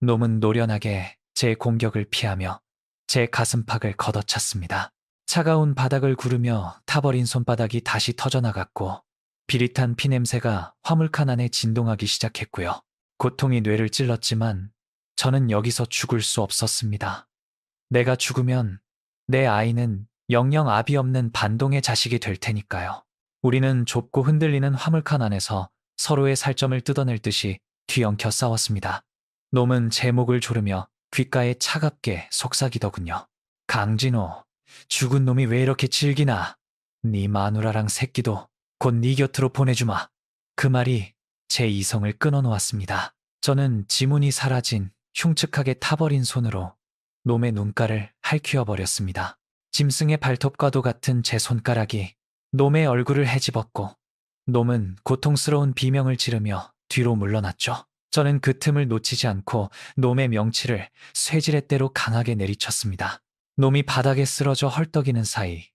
놈은 노련하게 제 공격을 피하며 제 가슴팍을 걷어찼습니다. 차가운 바닥을 구르며 타버린 손바닥이 다시 터져나갔고 비릿한 피냄새가 화물칸 안에 진동하기 시작했고요. 고통이 뇌를 찔렀지만 저는 여기서 죽을 수 없었습니다. 내가 죽으면 내 아이는 영영 아비 없는 반동의 자식이 될 테니까요. 우리는 좁고 흔들리는 화물칸 안에서 서로의 살점을 뜯어낼 듯이 뒤엉켜 싸웠습니다. 놈은 제 목을 조르며 귓가에 차갑게 속삭이더군요. 강진호, 죽은 놈이 왜 이렇게 질기나? 네 마누라랑 새끼도 곧 네 곁으로 보내주마. 그 말이 제 이성을 끊어놓았습니다. 저는 지문이 사라진 흉측하게 타버린 손으로 놈의 눈가를 할퀴어버렸습니다. 짐승의 발톱과도 같은 제 손가락이 놈의 얼굴을 헤집었고 놈은 고통스러운 비명을 지르며 뒤로 물러났죠. 저는 그 틈을 놓치지 않고 놈의 명치를 쇠지렛대로 강하게 내리쳤습니다. 놈이 바닥에 쓰러져 헐떡이는 사이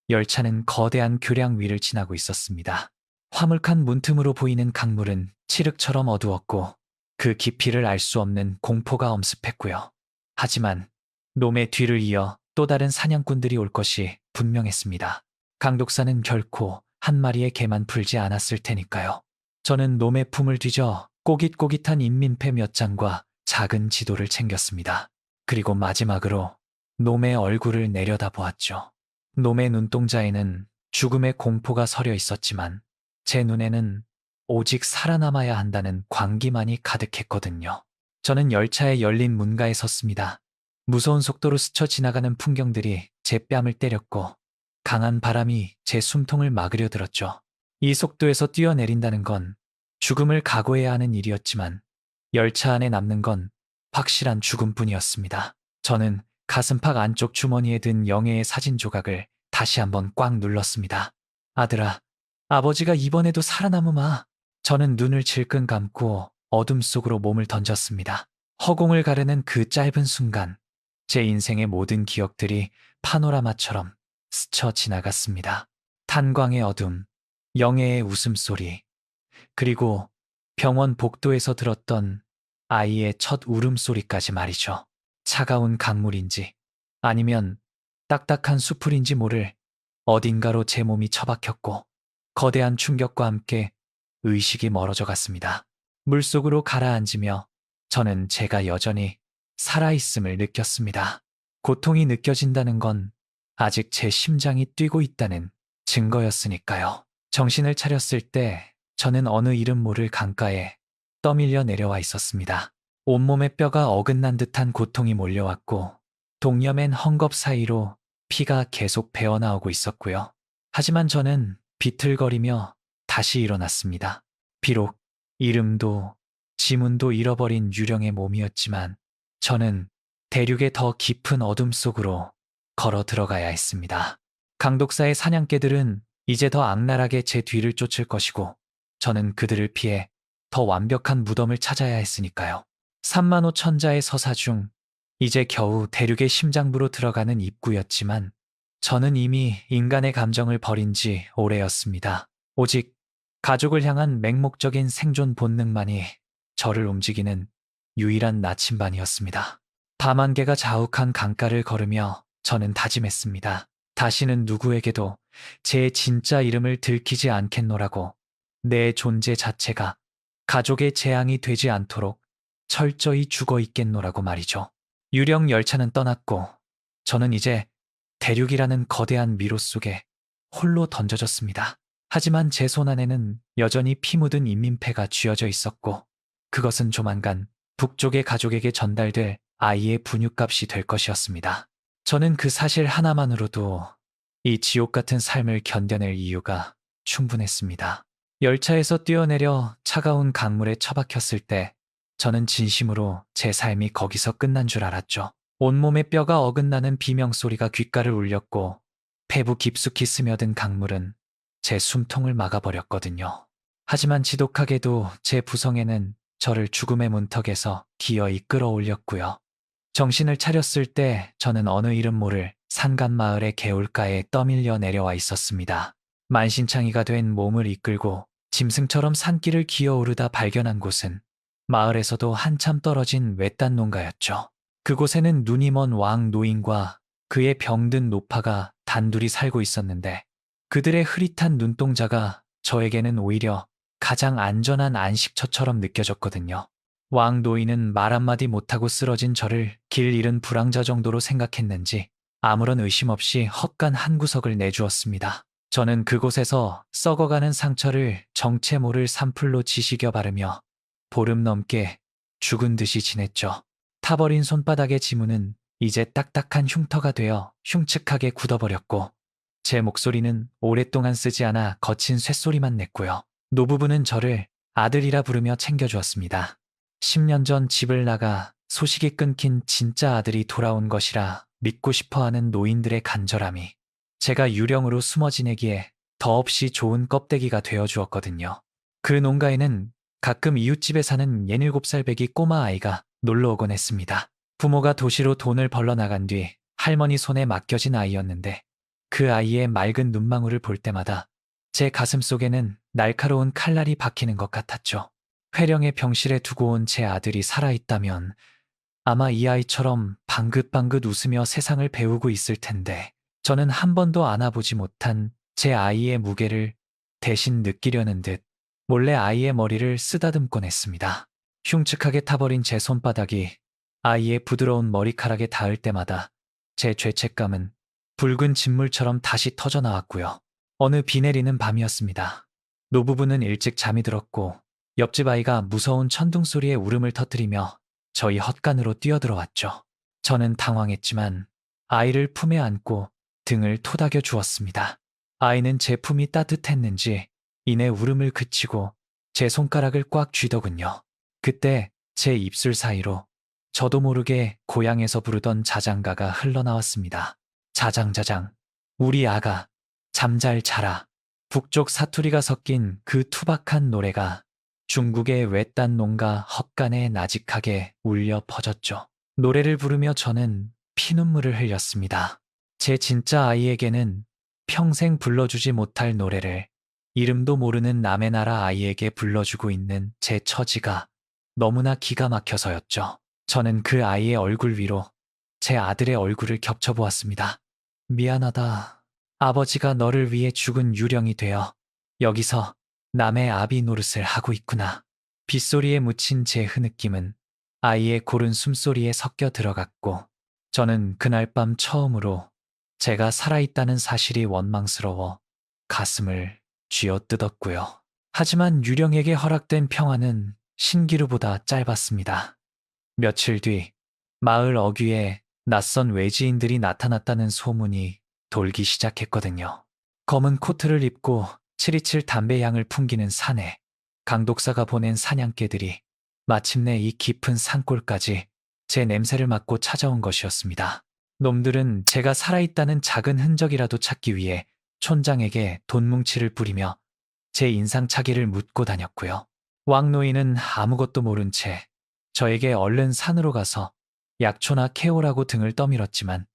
열차는 거대한 교량 위를 지나고 있었습니다. 화물칸 문틈으로 보이는 강물은 칠흑처럼 어두웠고 그 깊이를 알 수 없는 공포가 엄습했고요. 하지만 놈의 뒤를 이어 또 다른 사냥꾼들이 올 것이 분명했습니다. 강독사는 결코 한 마리의 개만 풀지 않았을 테니까요. 저는 놈의 품을 뒤져 꼬깃꼬깃한 인민패 몇 장과 작은 지도를 챙겼습니다. 그리고 마지막으로 놈의 얼굴을 내려다보았죠. 놈의 눈동자에는 죽음의 공포가 서려 있었지만 제 눈에는 오직 살아남아야 한다는 광기만이 가득했거든요. 저는 열차의 열린 문가에 섰습니다. 무서운 속도로 스쳐 지나가는 풍경들이 제 뺨을 때렸고 강한 바람이 제 숨통을 막으려 들었죠. 이 속도에서 뛰어내린다는 건 죽음을 각오해야 하는 일이었지만 열차 안에 남는 건 확실한 죽음뿐이었습니다. 저는 가슴팍 안쪽 주머니에 든 영애의 사진 조각을 다시 한번 꽉 눌렀습니다. 아들아, 아버지가 이번에도 살아남으마. 저는 눈을 질끈 감고 어둠 속으로 몸을 던졌습니다. 허공을 가르는 그 짧은 순간 제 인생의 모든 기억들이 파노라마처럼 스쳐 지나갔습니다. 탄광의 어둠, 영애의 웃음소리, 그리고 병원 복도에서 들었던 아이의 첫 울음소리까지 말이죠. 차가운 강물인지 아니면 딱딱한 수풀인지 모를 어딘가로 제 몸이 처박혔고 거대한 충격과 함께 의식이 멀어져 갔습니다. 물속으로 가라앉으며 저는 제가 여전히 살아있음을 느꼈습니다. 고통이 느껴진다는 건 아직 제 심장이 뛰고 있다는 증거였으니까요. 정신을 차렸을 때 저는 어느 이름 모를 강가에 떠밀려 내려와 있었습니다. 온몸에 뼈가 어긋난 듯한 고통이 몰려왔고 동여맨 헝겊 사이로 피가 계속 배어나오고 있었고요. 하지만 저는 비틀거리며 다시 일어났습니다. 비록 이름도 지문도 잃어버린 유령의 몸이었지만 저는 대륙의 더 깊은 어둠 속으로 걸어 들어가야 했습니다. 강독사의 사냥개들은 이제 더 악랄하게 제 뒤를 쫓을 것이고 저는 그들을 피해 더 완벽한 무덤을 찾아야 했으니까요. 3만 5천 자의 서사 중 이제 겨우 대륙의 심장부로 들어가는 입구였지만 저는 이미 인간의 감정을 버린 지 오래였습니다. 오직 가족을 향한 맹목적인 생존 본능만이 저를 움직이는 유일한 나침반이었습니다. 밤안개가 자욱한 강가를 걸으며 저는 다짐했습니다. 다시는 누구에게도 제 진짜 이름을 들키지 않겠노라고, 내 존재 자체가 가족의 재앙이 되지 않도록 철저히 죽어 있겠노라고 말이죠. 유령 열차는 떠났고 저는 이제 대륙이라는 거대한 미로 속에 홀로 던져졌습니다. 하지만 제 손 안에는 여전히 피 묻은 인민패가 쥐어져 있었고 그것은 조만간 북쪽의 가족에게 전달될 아이의 분유값이 될 것이었습니다. 저는 그 사실 하나만으로도 이 지옥 같은 삶을 견뎌낼 이유가 충분했습니다. 열차에서 뛰어내려 차가운 강물에 처박혔을 때 저는 진심으로 제 삶이 거기서 끝난 줄 알았죠. 온몸에 뼈가 어긋나는 비명소리가 귓가를 울렸고 폐부 깊숙이 스며든 강물은 제 숨통을 막아버렸거든요. 하지만 지독하게도 제 부성에는 저를 죽음의 문턱에서 기어이 끌어올렸고요. 정신을 차렸을 때 저는 어느 이름 모를 산간마을의 개울가에 떠밀려 내려와 있었습니다. 만신창이가 된 몸을 이끌고 짐승처럼 산길을 기어오르다 발견한 곳은 마을에서도 한참 떨어진 외딴 농가였죠. 그곳에는 눈이 먼 왕 노인과 그의 병든 노파가 단둘이 살고 있었는데 그들의 흐릿한 눈동자가 저에게는 오히려 가장 안전한 안식처처럼 느껴졌거든요. 왕 노인은 말 한마디 못하고 쓰러진 저를 길 잃은 불황자 정도로 생각했는지 아무런 의심 없이 헛간 한 구석을 내주었습니다. 저는 그곳에서 썩어가는 상처를 정체 모를 산풀로 지시겨 바르며 보름 넘게 죽은 듯이 지냈죠. 타버린 손바닥의 지문은 이제 딱딱한 흉터가 되어 흉측하게 굳어버렸고 제 목소리는 오랫동안 쓰지 않아 거친 쇳소리만 냈고요. 노부부는 저를 아들이라 부르며 챙겨주었습니다. 10년 전 집을 나가 소식이 끊긴 진짜 아들이 돌아온 것이라 믿고 싶어하는 노인들의 간절함이 제가 유령으로 숨어 지내기에 더없이 좋은 껍데기가 되어 주었거든요. 그 농가에는 가끔 이웃집에 사는 17살 배기 꼬마 아이가 놀러 오곤 했습니다. 부모가 도시로 돈을 벌러 나간 뒤 할머니 손에 맡겨진 아이였는데 그 아이의 맑은 눈망울을 볼 때마다 제 가슴 속에는 날카로운 칼날이 박히는 것 같았죠. 회령의 병실에 두고 온 제 아들이 살아있다면 아마 이 아이처럼 방긋방긋 웃으며 세상을 배우고 있을 텐데 저는 한 번도 안아보지 못한 제 아이의 무게를 대신 느끼려는 듯 몰래 아이의 머리를 쓰다듬곤 했습니다. 흉측하게 타버린 제 손바닥이 아이의 부드러운 머리카락에 닿을 때마다 제 죄책감은 붉은 진물처럼 다시 터져나왔고요. 어느 비 내리는 밤이었습니다. 노부부는 일찍 잠이 들었고 옆집 아이가 무서운 천둥 소리에 울음을 터뜨리며 저희 헛간으로 뛰어들어왔죠. 저는 당황했지만 아이를 품에 안고 등을 토닥여 주었습니다. 아이는 제 품이 따뜻했는지 이내 울음을 그치고 제 손가락을 꽉 쥐더군요. 그때 제 입술 사이로 저도 모르게 고향에서 부르던 자장가가 흘러나왔습니다. 자장자장, 우리 아가, 잠잘 자라. 북쪽 사투리가 섞인 그 투박한 노래가 중국의 외딴 농가 헛간에 나직하게 울려 퍼졌죠. 노래를 부르며 저는 피눈물을 흘렸습니다. 제 진짜 아이에게는 평생 불러주지 못할 노래를 이름도 모르는 남의 나라 아이에게 불러주고 있는 제 처지가 너무나 기가 막혀서였죠. 저는 그 아이의 얼굴 위로 제 아들의 얼굴을 겹쳐보았습니다. 미안하다. 아버지가 너를 위해 죽은 유령이 되어 여기서 남의 아비 노릇을 하고 있구나. 빗소리에 묻힌 제 흐느낌은 아이의 고른 숨소리에 섞여 들어갔고 저는 그날 밤 처음으로 제가 살아있다는 사실이 원망스러워 가슴을 쥐어뜯었고요. 하지만 유령에게 허락된 평화는 신기루보다 짧았습니다. 며칠 뒤 마을 어귀에 낯선 외지인들이 나타났다는 소문이 돌기 시작했거든요. 검은 코트를 입고 치리칠 담배 향을 풍기는 사내, 강독사가 보낸 사냥개들이 마침내 이 깊은 산골까지 제 냄새를 맡고 찾아온 것이었습니다. 놈들은 제가 살아있다는 작은 흔적이라도 찾기 위해 촌장에게 돈뭉치를 뿌리며 제 인상차기를 묻고 다녔고요. 왕노인은 아무것도 모른 채 저에게 얼른 산으로 가서 약초나 캐오라고 등을 떠밀었지만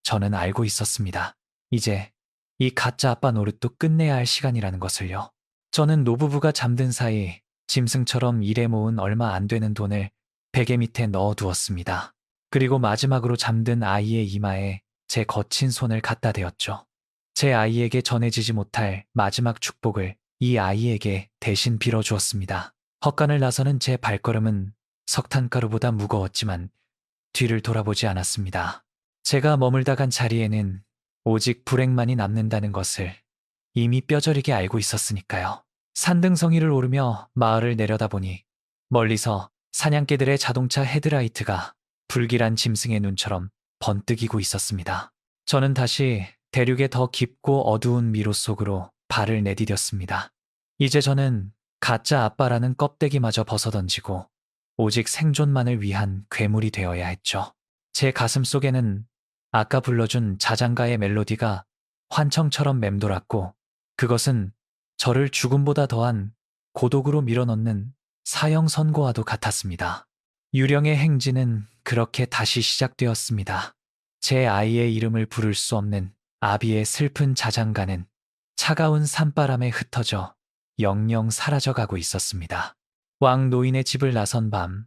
저는 알고 있었습니다. 이제 이 가짜 아빠 노릇도 끝내야 할 시간이라는 것을요. 저는 노부부가 잠든 사이 짐승처럼 일해 모은 얼마 안 되는 돈을 베개 밑에 넣어두었습니다. 그리고 마지막으로 잠든 아이의 이마에 제 거친 손을 갖다 대었죠. 제 아이에게 전해지지 못할 마지막 축복을 이 아이에게 대신 빌어주었습니다. 헛간을 나서는 제 발걸음은 석탄가루보다 무거웠지만 뒤를 돌아보지 않았습니다. 제가 머물다 간 자리에는 오직 불행만이 남는다는 것을 이미 뼈저리게 알고 있었으니까요. 산등성이를 오르며 마을을 내려다보니 멀리서 사냥개들의 자동차 헤드라이트가 불길한 짐승의 눈처럼 번뜩이고 있었습니다. 저는 다시 대륙의 더 깊고 어두운 미로 속으로 발을 내디뎠습니다. 이제 저는 가짜 아빠라는 껍데기마저 벗어던지고 오직 생존만을 위한 괴물이 되어야 했죠. 제 가슴 속에는 아까 불러준 자장가의 멜로디가 환청처럼 맴돌았고 그것은 저를 죽음보다 더한 고독으로 밀어넣는 사형 선고와도 같았습니다. 유령의 행진은 그렇게 다시 시작되었습니다. 제 아이의 이름을 부를 수 없는 아비의 슬픈 자장가는 차가운 산바람에 흩어져 영영 사라져가고 있었습니다. 왕 노인의 집을 나선 밤,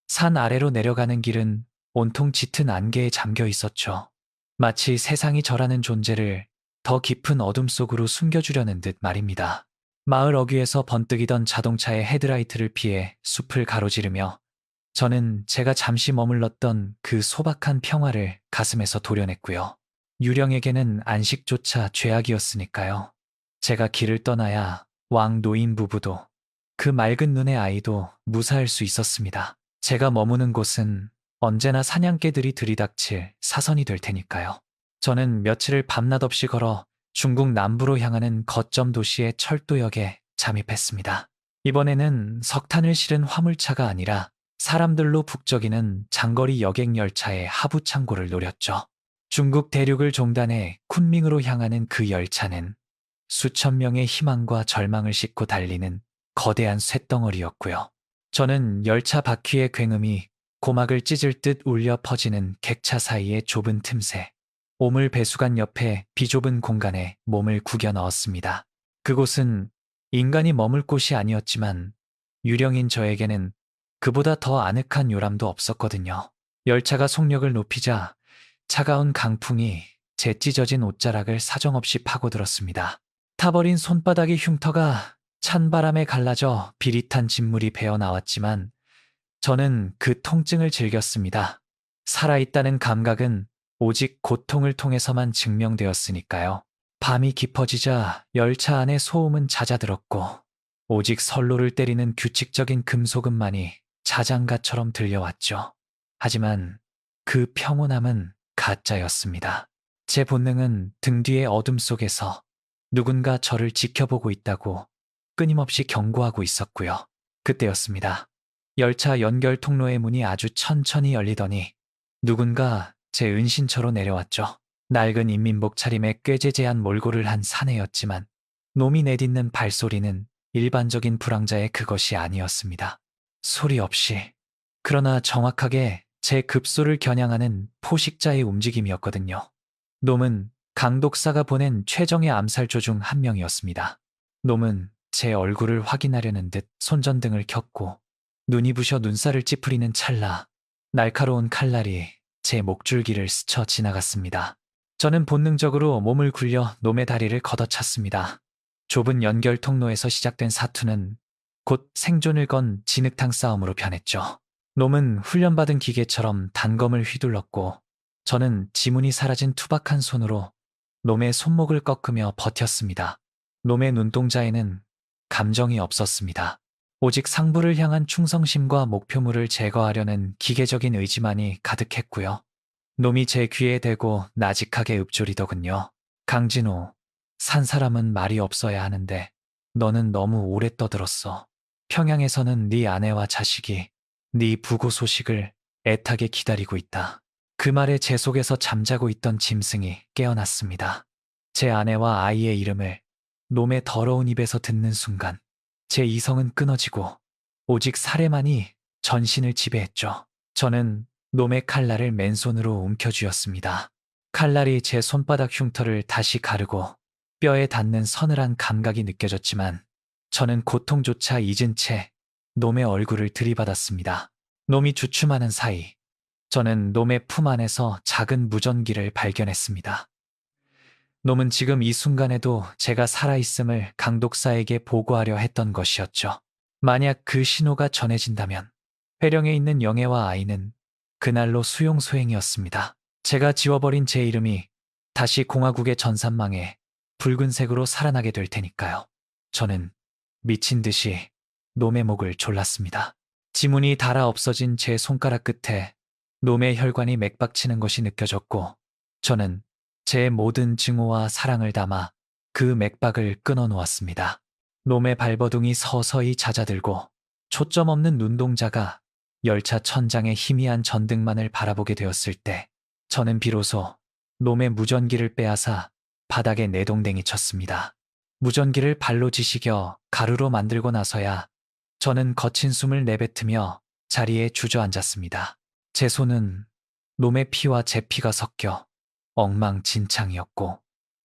산 아래로 내려가는 길은 온통 짙은 안개에 잠겨 있었죠. 마치 세상이 저라는 존재를 더 깊은 어둠 속으로 숨겨주려는 듯 말입니다. 마을 어귀에서 번뜩이던 자동차의 헤드라이트를 피해 숲을 가로지르며 저는 제가 잠시 머물렀던 그 소박한 평화를 가슴에서 도려냈고요. 유령에게는 안식조차 죄악이었으니까요. 제가 길을 떠나야 왕 노인 부부도 그 맑은 눈의 아이도 무사할 수 있었습니다. 제가 머무는 곳은 언제나 사냥개들이 들이닥칠 사선이 될 테니까요. 저는 며칠을 밤낮 없이 걸어 중국 남부로 향하는 거점 도시의 철도역에 잠입했습니다. 이번에는 석탄을 실은 화물차가 아니라 사람들로 북적이는 장거리 여객열차의 하부 창고를 노렸죠. 중국 대륙을 종단해 쿤밍으로 향하는 그 열차는 수천 명의 희망과 절망을 싣고 달리는 거대한 쇳덩어리였고요. 저는 열차 바퀴의 굉음이 고막을 찢을 듯 울려 퍼지는 객차 사이의 좁은 틈새, 오물 배수관 옆에 비좁은 공간에 몸을 구겨 넣었습니다. 그곳은 인간이 머물 곳이 아니었지만 유령인 저에게는 그보다 더 아늑한 요람도 없었거든요. 열차가 속력을 높이자 차가운 강풍이 제 찢어진 옷자락을 사정없이 파고들었습니다. 타버린 손바닥의 흉터가 찬바람에 갈라져 비릿한 진물이 배어 나왔지만 저는 그 통증을 즐겼습니다. 살아있다는 감각은 오직 고통을 통해서만 증명되었으니까요. 밤이 깊어지자 열차 안의 소음은 잦아들었고 오직 선로를 때리는 규칙적인 금소금만이 자장가처럼 들려왔죠. 하지만 그 평온함은 가짜였습니다. 제 본능은 등 뒤의 어둠 속에서 누군가 저를 지켜보고 있다고 끊임없이 경고하고 있었고요. 그때였습니다. 열차 연결 통로의 문이 아주 천천히 열리더니 누군가 제 은신처로 내려왔죠. 낡은 인민복 차림에 꾀재재한 몰골을 한 사내였지만 놈이 내딛는 발소리는 일반적인 불황자의 그것이 아니었습니다. 소리 없이, 그러나 정확하게 제 급소를 겨냥하는 포식자의 움직임이었거든요. 놈은 강독사가 보낸 최정예 암살조 중 한 명이었습니다. 놈은 제 얼굴을 확인하려는 듯 손전등을 켰고 눈이 부셔 눈살을 찌푸리는 찰나 날카로운 칼날이 제 목줄기를 스쳐 지나갔습니다. 저는 본능적으로 몸을 굴려 놈의 다리를 걷어찼습니다. 좁은 연결 통로에서 시작된 사투는 곧 생존을 건 진흙탕 싸움으로 변했죠. 놈은 훈련받은 기계처럼 단검을 휘둘렀고 저는 지문이 사라진 투박한 손으로 놈의 손목을 꺾으며 버텼습니다. 놈의 눈동자에는 감정이 없었습니다. 오직 상부를 향한 충성심과 목표물을 제거하려는 기계적인 의지만이 가득했고요. 놈이 제 귀에 대고 나직하게 읊조리더군요. 강진호, 산 사람은 말이 없어야 하는데 너는 너무 오래 떠들었어. 평양에서는 네 아내와 자식이 네 부고 소식을 애타게 기다리고 있다. 그 말에 제 속에서 잠자고 있던 짐승이 깨어났습니다. 제 아내와 아이의 이름을 놈의 더러운 입에서 듣는 순간 제 이성은 끊어지고 오직 살해만이 전신을 지배했죠. 저는 놈의 칼날을 맨손으로 움켜쥐었습니다. 칼날이 제 손바닥 흉터를 다시 가르고 뼈에 닿는 서늘한 감각이 느껴졌지만 저는 고통조차 잊은 채 놈의 얼굴을 들이받았습니다. 놈이 주춤하는 사이 저는 놈의 품 안에서 작은 무전기를 발견했습니다. 놈은 지금 이 순간에도 제가 살아있음을 강독사에게 보고하려 했던 것이었죠. 만약 그 신호가 전해진다면 회령에 있는 영애와 아이는 그날로 수용소행이었습니다. 제가 지워버린 제 이름이 다시 공화국의 전산망에 붉은색으로 살아나게 될 테니까요. 저는 미친 듯이 놈의 목을 졸랐습니다. 지문이 닳아 없어진 제 손가락 끝에 놈의 혈관이 맥박치는 것이 느껴졌고 저는 제 모든 증오와 사랑을 담아 그 맥박을 끊어 놓았습니다. 놈의 발버둥이 서서히 잦아들고 초점 없는 눈동자가 열차 천장의 희미한 전등만을 바라보게 되었을 때 저는 비로소 놈의 무전기를 빼앗아 바닥에 내동댕이 쳤습니다. 무전기를 발로 지시겨 가루로 만들고 나서야 저는 거친 숨을 내뱉으며 자리에 주저앉았습니다. 제 손은 놈의 피와 제 피가 섞여 엉망진창이었고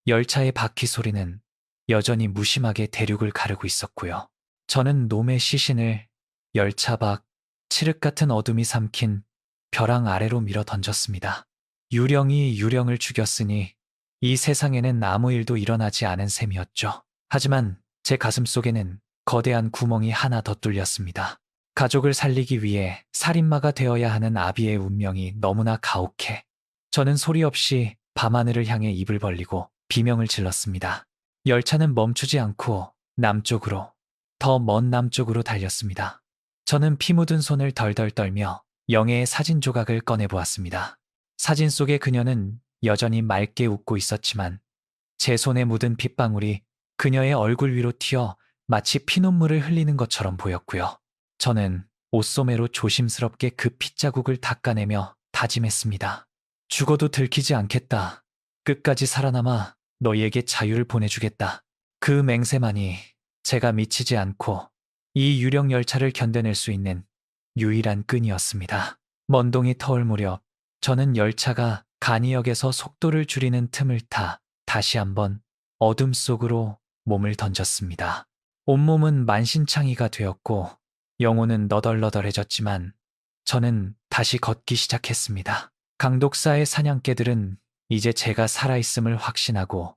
열차의 바퀴 소리는 여전히 무심하게 대륙을 가르고 있었고요. 저는 놈의 시신을 열차 밖 칠흑 같은 어둠이 삼킨 벼랑 아래로 밀어 던졌습니다. 유령이 유령을 죽였으니 이 세상에는 아무 일도 일어나지 않은 셈이었죠. 하지만 제 가슴 속에는 거대한 구멍이 하나 더 뚫렸습니다. 가족을 살리기 위해 살인마가 되어야 하는 아비의 운명이 너무나 가혹해 저는 소리 없이 밤하늘을 향해 입을 벌리고 비명을 질렀습니다. 열차는 멈추지 않고 남쪽으로, 더 먼 남쪽으로 달렸습니다. 저는 피 묻은 손을 덜덜 떨며 영애의 사진 조각을 꺼내보았습니다. 사진 속의 그녀는 여전히 맑게 웃고 있었지만 제 손에 묻은 핏방울이 그녀의 얼굴 위로 튀어 마치 피눈물을 흘리는 것처럼 보였고요. 저는 옷소매로 조심스럽게 그 핏자국을 닦아내며 다짐했습니다. 죽어도 들키지 않겠다. 끝까지 살아남아 너희에게 자유를 보내주겠다. 그 맹세만이 제가 미치지 않고 이 유령 열차를 견뎌낼 수 있는 유일한 끈이었습니다. 먼동이 터올 무렵 저는 열차가 간이역에서 속도를 줄이는 틈을 타 다시 한번 어둠 속으로 몸을 던졌습니다. 온몸은 만신창이가 되었고 영혼은 너덜너덜해졌지만 저는 다시 걷기 시작했습니다. 강독사의 사냥개들은 이제 제가 살아있음을 확신하고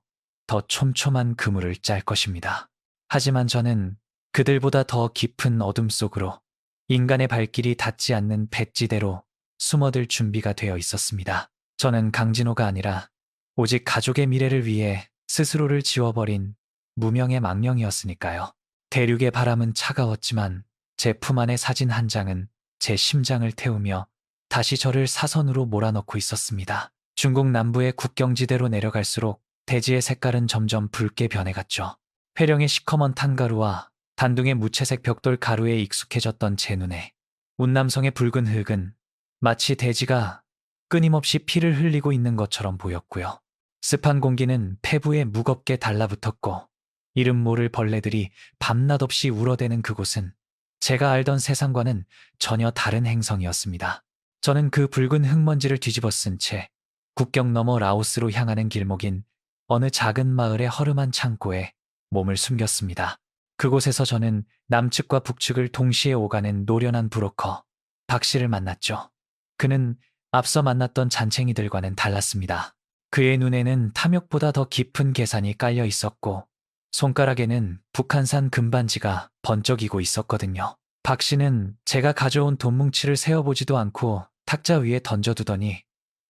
더 촘촘한 그물을 짤 것입니다. 하지만 저는 그들보다 더 깊은 어둠 속으로 인간의 발길이 닿지 않는 백지대로 숨어들 준비가 되어 있었습니다. 저는 강진호가 아니라 오직 가족의 미래를 위해 스스로를 지워버린 무명의 망령이었으니까요. 대륙의 바람은 차가웠지만 제 품 안의 사진 한 장은 제 심장을 태우며 다시 저를 사선으로 몰아넣고 있었습니다. 중국 남부의 국경지대로 내려갈수록 대지의 색깔은 점점 붉게 변해갔죠. 회령의 시커먼 탄가루와 단둥의 무채색 벽돌 가루에 익숙해졌던 제 눈에 운남성의 붉은 흙은 마치 대지가 끊임없이 피를 흘리고 있는 것처럼 보였고요. 습한 공기는 폐부에 무겁게 달라붙었고 이름 모를 벌레들이 밤낮 없이 울어대는 그곳은 제가 알던 세상과는 전혀 다른 행성이었습니다. 저는 그 붉은 흙먼지를 뒤집어 쓴 채 국경 너머 라오스로 향하는 길목인 어느 작은 마을의 허름한 창고에 몸을 숨겼습니다. 그곳에서 저는 남측과 북측을 동시에 오가는 노련한 브로커 박 씨를 만났죠. 그는 앞서 만났던 잔챙이들과는 달랐습니다. 그의 눈에는 탐욕보다 더 깊은 계산이 깔려 있었고 손가락에는 북한산 금반지가 번쩍이고 있었거든요. 박 씨는 제가 가져온 돈 뭉치를 세어보지도 않고 탁자 위에 던져두더니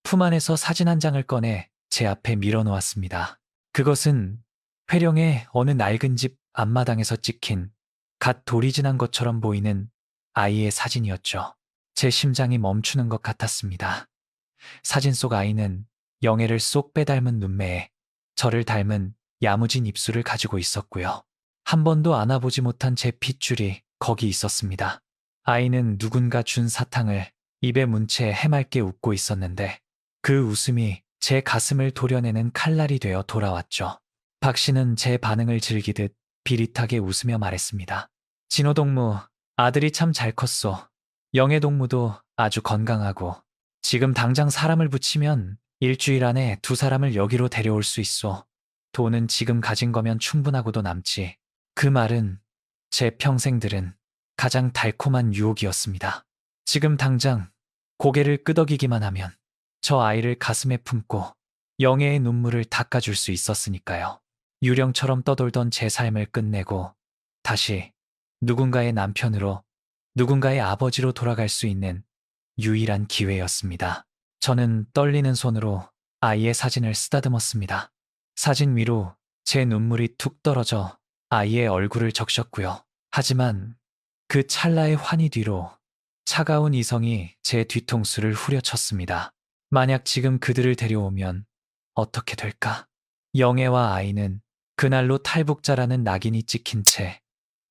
품 안에서 사진 한 장을 꺼내 제 앞에 밀어놓았습니다. 그것은 회령의 어느 낡은 집 앞마당에서 찍힌 갓 돌이 지난 것처럼 보이는 아이의 사진이었죠. 제 심장이 멈추는 것 같았습니다. 사진 속 아이는 영애를 쏙 빼닮은 눈매에 저를 닮은 야무진 입술을 가지고 있었고요. 한 번도 안아보지 못한 제 핏줄이 거기 있었습니다. 아이는 누군가 준 사탕을 입에 문 채 해맑게 웃고 있었는데 그 웃음이 제 가슴을 도려내는 칼날이 되어 돌아왔죠. 박 씨는 제 반응을 즐기듯 비릿하게 웃으며 말했습니다. 진호동무, 아들이 참 잘 컸소. 영애동무도 아주 건강하고 지금 당장 사람을 붙이면 일주일 안에 두 사람을 여기로 데려올 수 있소. 돈은 지금 가진 거면 충분하고도 남지. 그 말은 제 평생 들은 가장 달콤한 유혹이었습니다. 지금 당장 고개를 끄덕이기만 하면 저 아이를 가슴에 품고 영애의 눈물을 닦아줄 수 있었으니까요. 유령처럼 떠돌던 제 삶을 끝내고 다시 누군가의 남편으로 누군가의 아버지로 돌아갈 수 있는 유일한 기회였습니다. 저는 떨리는 손으로 아이의 사진을 쓰다듬었습니다. 사진 위로 제 눈물이 툭 떨어져 아이의 얼굴을 적셨고요. 하지만 그 찰나의 환희 뒤로 차가운 이성이 제 뒤통수를 후려쳤습니다. 만약 지금 그들을 데려오면 어떻게 될까? 영애와 아이는 그날로 탈북자라는 낙인이 찍힌 채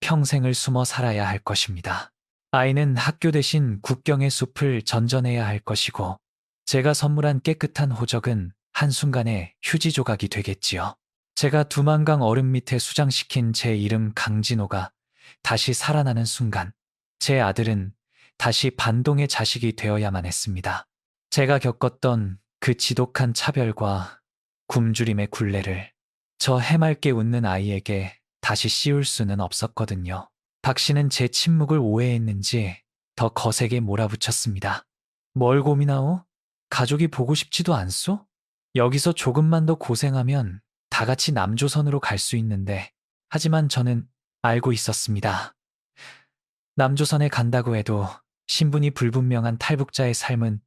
평생을 숨어 살아야 할 것입니다. 아이는 학교 대신 국경의 숲을 전전해야 할 것이고 제가 선물한 깨끗한 호적은 한순간에 휴지 조각이 되겠지요. 제가 두만강 얼음 밑에 수장시킨 제 이름 강진호가 다시 살아나는 순간 제 아들은 다시 반동의 자식이 되어야만 했습니다. 제가 겪었던 그 지독한 차별과 굶주림의 굴레를 저 해맑게 웃는 아이에게 다시 씌울 수는 없었거든요. 박 씨는 제 침묵을 오해했는지 더 거세게 몰아붙였습니다. 뭘 고민하오? 가족이 보고 싶지도 않소? 여기서 조금만 더 고생하면 다 같이 남조선으로 갈 수 있는데 하지만 저는 알고 있었습니다. 남조선에 간다고 해도 신분이 불분명한 탈북자의 삶은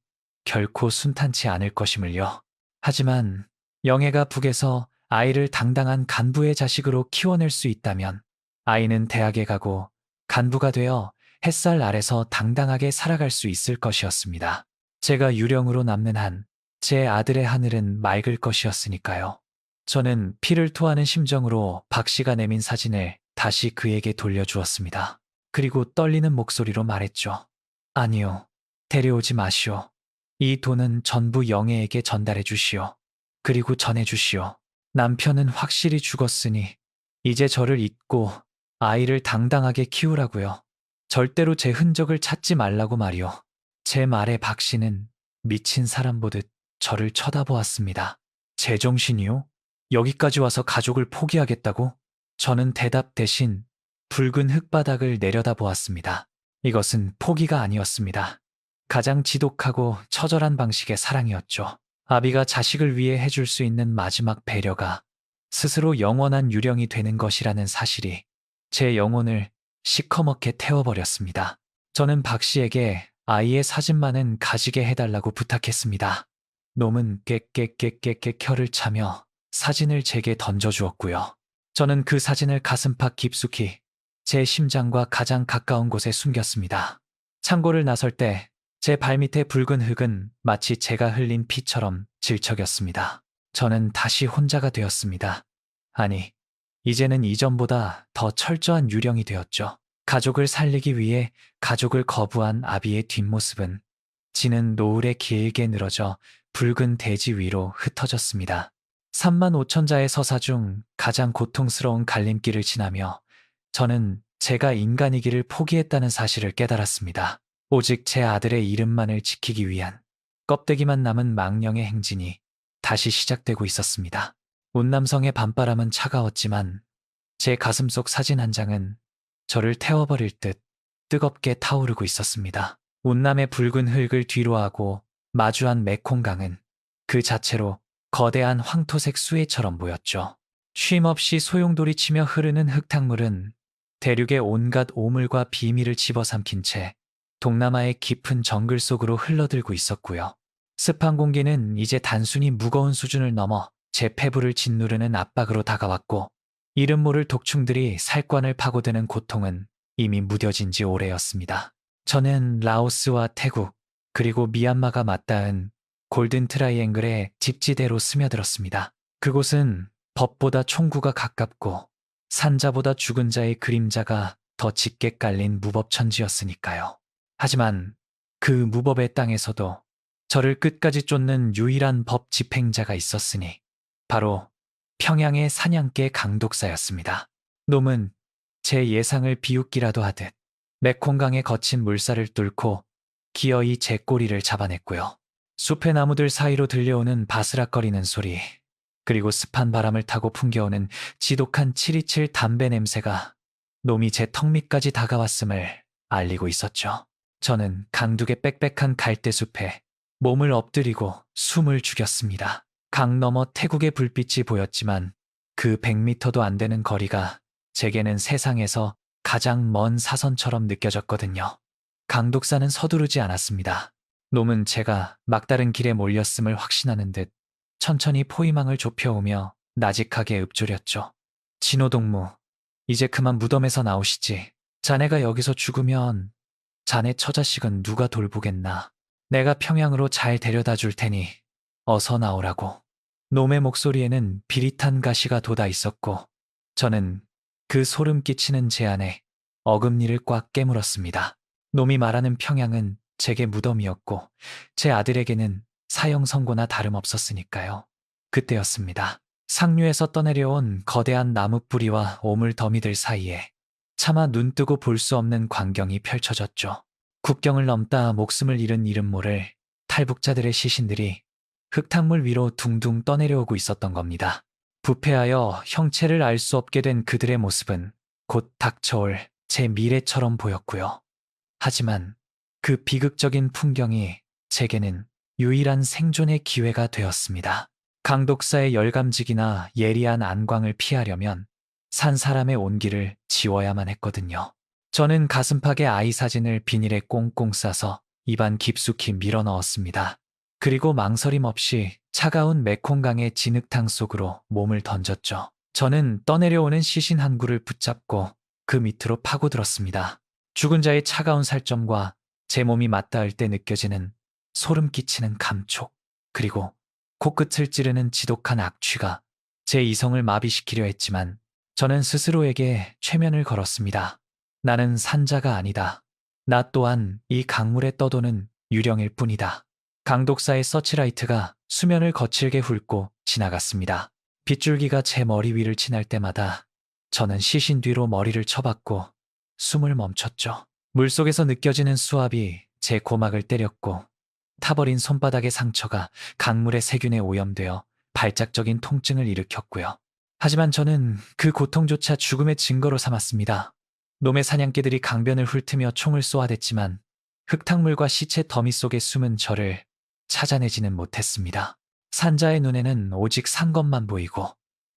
결코 순탄치 않을 것임을요. 하지만 영애가 북에서 아이를 당당한 간부의 자식으로 키워낼 수 있다면 아이는 대학에 가고 간부가 되어 햇살 아래서 당당하게 살아갈 수 있을 것이었습니다. 제가 유령으로 남는 한 제 아들의 하늘은 맑을 것이었으니까요. 저는 피를 토하는 심정으로 박 씨가 내민 사진을 다시 그에게 돌려주었습니다. 그리고 떨리는 목소리로 말했죠. 아니요, 데려오지 마시오. 이 돈은 전부 영애에게 전달해 주시오. 그리고 전해 주시오. 남편은 확실히 죽었으니 이제 저를 잊고 아이를 당당하게 키우라고요. 절대로 제 흔적을 찾지 말라고 말이요. 제 말에 박 씨는 미친 사람 보듯 저를 쳐다보았습니다. 제정신이요? 여기까지 와서 가족을 포기하겠다고? 저는 대답 대신 붉은 흙바닥을 내려다보았습니다. 이것은 포기가 아니었습니다. 가장 지독하고 처절한 방식의 사랑이었죠. 아비가 자식을 위해 해줄 수 있는 마지막 배려가 스스로 영원한 유령이 되는 것이라는 사실이 제 영혼을 시커멓게 태워버렸습니다. 저는 박 씨에게 아이의 사진만은 가지게 해달라고 부탁했습니다. 놈은 깨깨깨깨깨 혀를 차며 사진을 제게 던져주었고요. 저는 그 사진을 가슴팍 깊숙이 제 심장과 가장 가까운 곳에 숨겼습니다. 창고를 나설 때 제 발밑의 붉은 흙은 마치 제가 흘린 피처럼 질척였습니다. 저는 다시 혼자가 되었습니다. 아니, 이제는 이전보다 더 철저한 유령이 되었죠. 가족을 살리기 위해 가족을 거부한 아비의 뒷모습은 지는 노을에 길게 늘어져 붉은 대지 위로 흩어졌습니다. 3만 5천 자의 서사 중 가장 고통스러운 갈림길을 지나며 저는 제가 인간이기를 포기했다는 사실을 깨달았습니다. 오직 제 아들의 이름만을 지키기 위한 껍데기만 남은 망령의 행진이 다시 시작되고 있었습니다. 운남성의 밤바람은 차가웠지만 제 가슴속 사진 한 장은 저를 태워버릴 듯 뜨겁게 타오르고 있었습니다. 운남의 붉은 흙을 뒤로하고 마주한 메콩강은 그 자체로 거대한 황토색 수해처럼 보였죠. 쉼없이 소용돌이치며 흐르는 흙탕물은 대륙의 온갖 오물과 비밀을 집어삼킨 채 동남아의 깊은 정글 속으로 흘러들고 있었고요. 습한 공기는 이제 단순히 무거운 수준을 넘어 제 폐부를 짓누르는 압박으로 다가왔고 이름 모를 독충들이 살관을 파고드는 고통은 이미 무뎌진 지 오래였습니다. 저는 라오스와 태국 그리고 미얀마가 맞닿은 골든 트라이앵글의 집지대로 스며들었습니다. 그곳은 법보다 총구가 가깝고 산자보다 죽은 자의 그림자가 더 짙게 깔린 무법천지였으니까요. 하지만 그 무법의 땅에서도 저를 끝까지 쫓는 유일한 법 집행자가 있었으니 바로 평양의 사냥개 강독사였습니다. 놈은 제 예상을 비웃기라도 하듯 메콩강의 거친 물살을 뚫고 기어이 제 꼬리를 잡아냈고요. 숲의 나무들 사이로 들려오는 바스락거리는 소리, 그리고 습한 바람을 타고 풍겨오는 지독한 727 담배 냄새가 놈이 제 턱 밑까지 다가왔음을 알리고 있었죠. 저는 강둑의 빽빽한 갈대숲에 몸을 엎드리고 숨을 죽였습니다. 강 너머 태국의 불빛이 보였지만 그 100미터도 안 되는 거리가 제게는 세상에서 가장 먼 사선처럼 느껴졌거든요. 강독사는 서두르지 않았습니다. 놈은 제가 막다른 길에 몰렸음을 확신하는 듯 천천히 포위망을 좁혀오며 나직하게 읊조렸죠. 진호동무, 이제 그만 무덤에서 나오시지. 자네가 여기서 죽으면 자네 처자식은 누가 돌보겠나. 내가 평양으로 잘 데려다 줄 테니 어서 나오라고. 놈의 목소리에는 비릿한 가시가 돋아 있었고 저는 그 소름 끼치는 제안에 어금니를 꽉 깨물었습니다. 놈이 말하는 평양은 제게 무덤이었고 제 아들에게는 사형 선고나 다름없었으니까요. 그때였습니다. 상류에서 떠내려온 거대한 나뭇뿌리와 오물 더미들 사이에 차마 눈뜨고 볼 수 없는 광경이 펼쳐졌죠. 국경을 넘다 목숨을 잃은 이름 모를 탈북자들의 시신들이 흙탕물 위로 둥둥 떠내려오고 있었던 겁니다. 부패하여 형체를 알 수 없게 된 그들의 모습은 곧 닥쳐올 제 미래처럼 보였고요. 하지만 그 비극적인 풍경이 제게는 유일한 생존의 기회가 되었습니다. 강독사의 열감직이나 예리한 안광을 피하려면 산 사람의 온기를 지워야만 했거든요. 저는 가슴팍에 아이 사진을 비닐에 꽁꽁 싸서 입안 깊숙이 밀어 넣었습니다. 그리고 망설임 없이 차가운 메콩강의 진흙탕 속으로 몸을 던졌죠. 저는 떠내려오는 시신 한 구를 붙잡고 그 밑으로 파고들었습니다. 죽은 자의 차가운 살점과 제 몸이 맞닿을 때 느껴지는 소름 끼치는 감촉, 그리고 코끝을 찌르는 지독한 악취가 제 이성을 마비시키려 했지만 저는 스스로에게 최면을 걸었습니다. 나는 산자가 아니다. 나 또한 이 강물에 떠도는 유령일 뿐이다. 강독사의 서치라이트가 수면을 거칠게 훑고 지나갔습니다. 빗줄기가 제 머리 위를 지날 때마다 저는 시신 뒤로 머리를 쳐박고 숨을 멈췄죠. 물속에서 느껴지는 수압이 제 고막을 때렸고 타버린 손바닥의 상처가 강물의 세균에 오염되어 발작적인 통증을 일으켰고요. 하지만 저는 그 고통조차 죽음의 증거로 삼았습니다. 놈의 사냥개들이 강변을 훑으며 총을 쏘아댔지만 흙탕물과 시체 더미 속에 숨은 저를 찾아내지는 못했습니다. 산자의 눈에는 오직 산 것만 보이고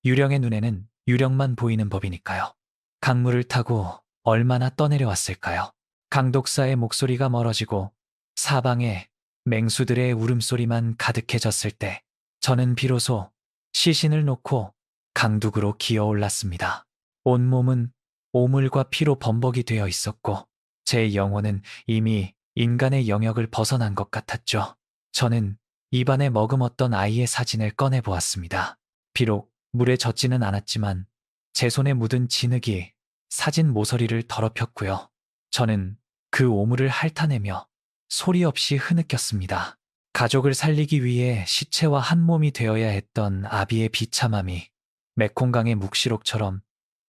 유령의 눈에는 유령만 보이는 법이니까요. 강물을 타고 얼마나 떠내려왔을까요? 강독사의 목소리가 멀어지고 사방에 맹수들의 울음소리만 가득해졌을 때 저는 비로소 시신을 놓고 강둑으로 기어올랐습니다. 온몸은 오물과 피로 범벅이 되어 있었고 제 영혼은 이미 인간의 영역을 벗어난 것 같았죠. 저는 입안에 머금었던 아이의 사진을 꺼내보았습니다. 비록 물에 젖지는 않았지만 제 손에 묻은 진흙이 사진 모서리를 더럽혔고요. 저는 그 오물을 핥아내며 소리 없이 흐느꼈습니다. 가족을 살리기 위해 시체와 한 몸이 되어야 했던 아비의 비참함이 메콩강의 묵시록처럼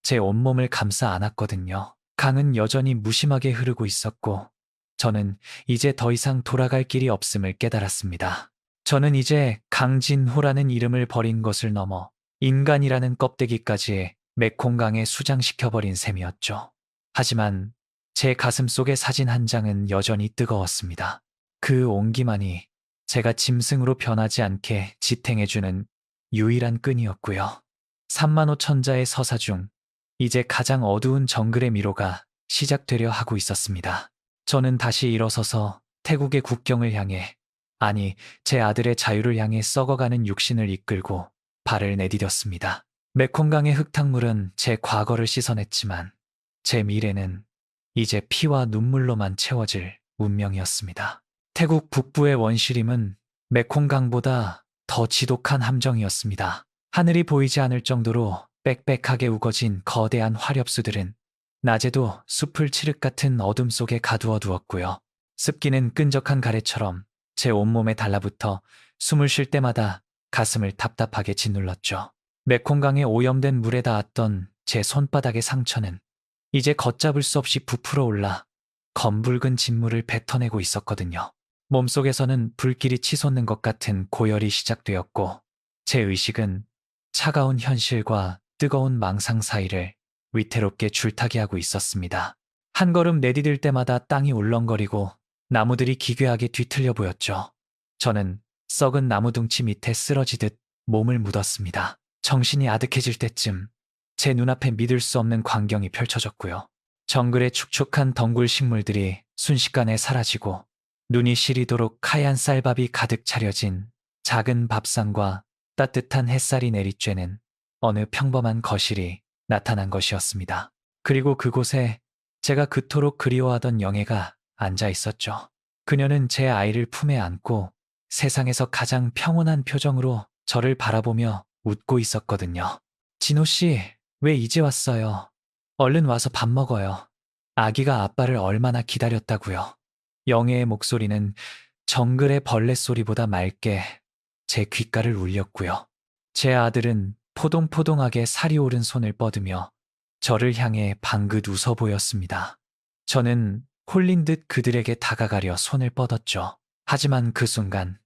제 온몸을 감싸 안았거든요. 강은 여전히 무심하게 흐르고 있었고 저는 이제 더 이상 돌아갈 길이 없음을 깨달았습니다. 저는 이제 강진호라는 이름을 버린 것을 넘어 인간이라는 껍데기까지 메콩강에 수장시켜버린 셈이었죠. 하지만 제 가슴 속의 사진 한 장은 여전히 뜨거웠습니다. 그 온기만이 제가 짐승으로 변하지 않게 지탱해주는 유일한 끈이었고요. 35천자의 서사 중 이제 가장 어두운 정글의 미로가 시작되려 하고 있었습니다. 저는 다시 일어서서 태국의 국경을 향해, 아니 제 아들의 자유를 향해 썩어가는 육신을 이끌고 발을 내디뎠습니다. 메콩강의 흙탕물은 제 과거를 씻어냈지만 제 미래는 이제 피와 눈물로만 채워질 운명이었습니다. 태국 북부의 원시림은 메콩강보다 더 지독한 함정이었습니다. 하늘이 보이지 않을 정도로 빽빽하게 우거진 거대한 화렵수들은 낮에도 숲을 칠흑 같은 어둠 속에 가두어 두었고요. 습기는 끈적한 가래처럼 제 온몸에 달라붙어 숨을 쉴 때마다 가슴을 답답하게 짓눌렀죠. 메콩강에 오염된 물에 닿았던 제 손바닥의 상처는 이제 걷잡을 수 없이 부풀어 올라 검붉은 진물을 뱉어내고 있었거든요. 몸속에서는 불길이 치솟는 것 같은 고열이 시작되었고 제 의식은 차가운 현실과 뜨거운 망상 사이를 위태롭게 줄타기하고 있었습니다. 한 걸음 내디딜 때마다 땅이 울렁거리고 나무들이 기괴하게 뒤틀려 보였죠. 저는 썩은 나무 둥치 밑에 쓰러지듯 몸을 묻었습니다. 정신이 아득해질 때쯤 제 눈앞에 믿을 수 없는 광경이 펼쳐졌고요. 정글의 축축한 덩굴 식물들이 순식간에 사라지고 눈이 시리도록 하얀 쌀밥이 가득 차려진 작은 밥상과 따뜻한 햇살이 내리쬐는 어느 평범한 거실이 나타난 것이었습니다. 그리고 그곳에 제가 그토록 그리워하던 영애가 앉아 있었죠. 그녀는 제 아이를 품에 안고 세상에서 가장 평온한 표정으로 저를 바라보며 웃고 있었거든요. 진호 씨, 왜 이제 왔어요? 얼른 와서 밥 먹어요. 아기가 아빠를 얼마나 기다렸다고요. 영애의 목소리는 정글의 벌레 소리보다 맑게 제 귓가를 울렸고요. 제 아들은 포동포동하게 살이 오른 손을 뻗으며 저를 향해 방긋 웃어 보였습니다. 저는 홀린 듯 그들에게 다가가려 손을 뻗었죠. 하지만 그 순간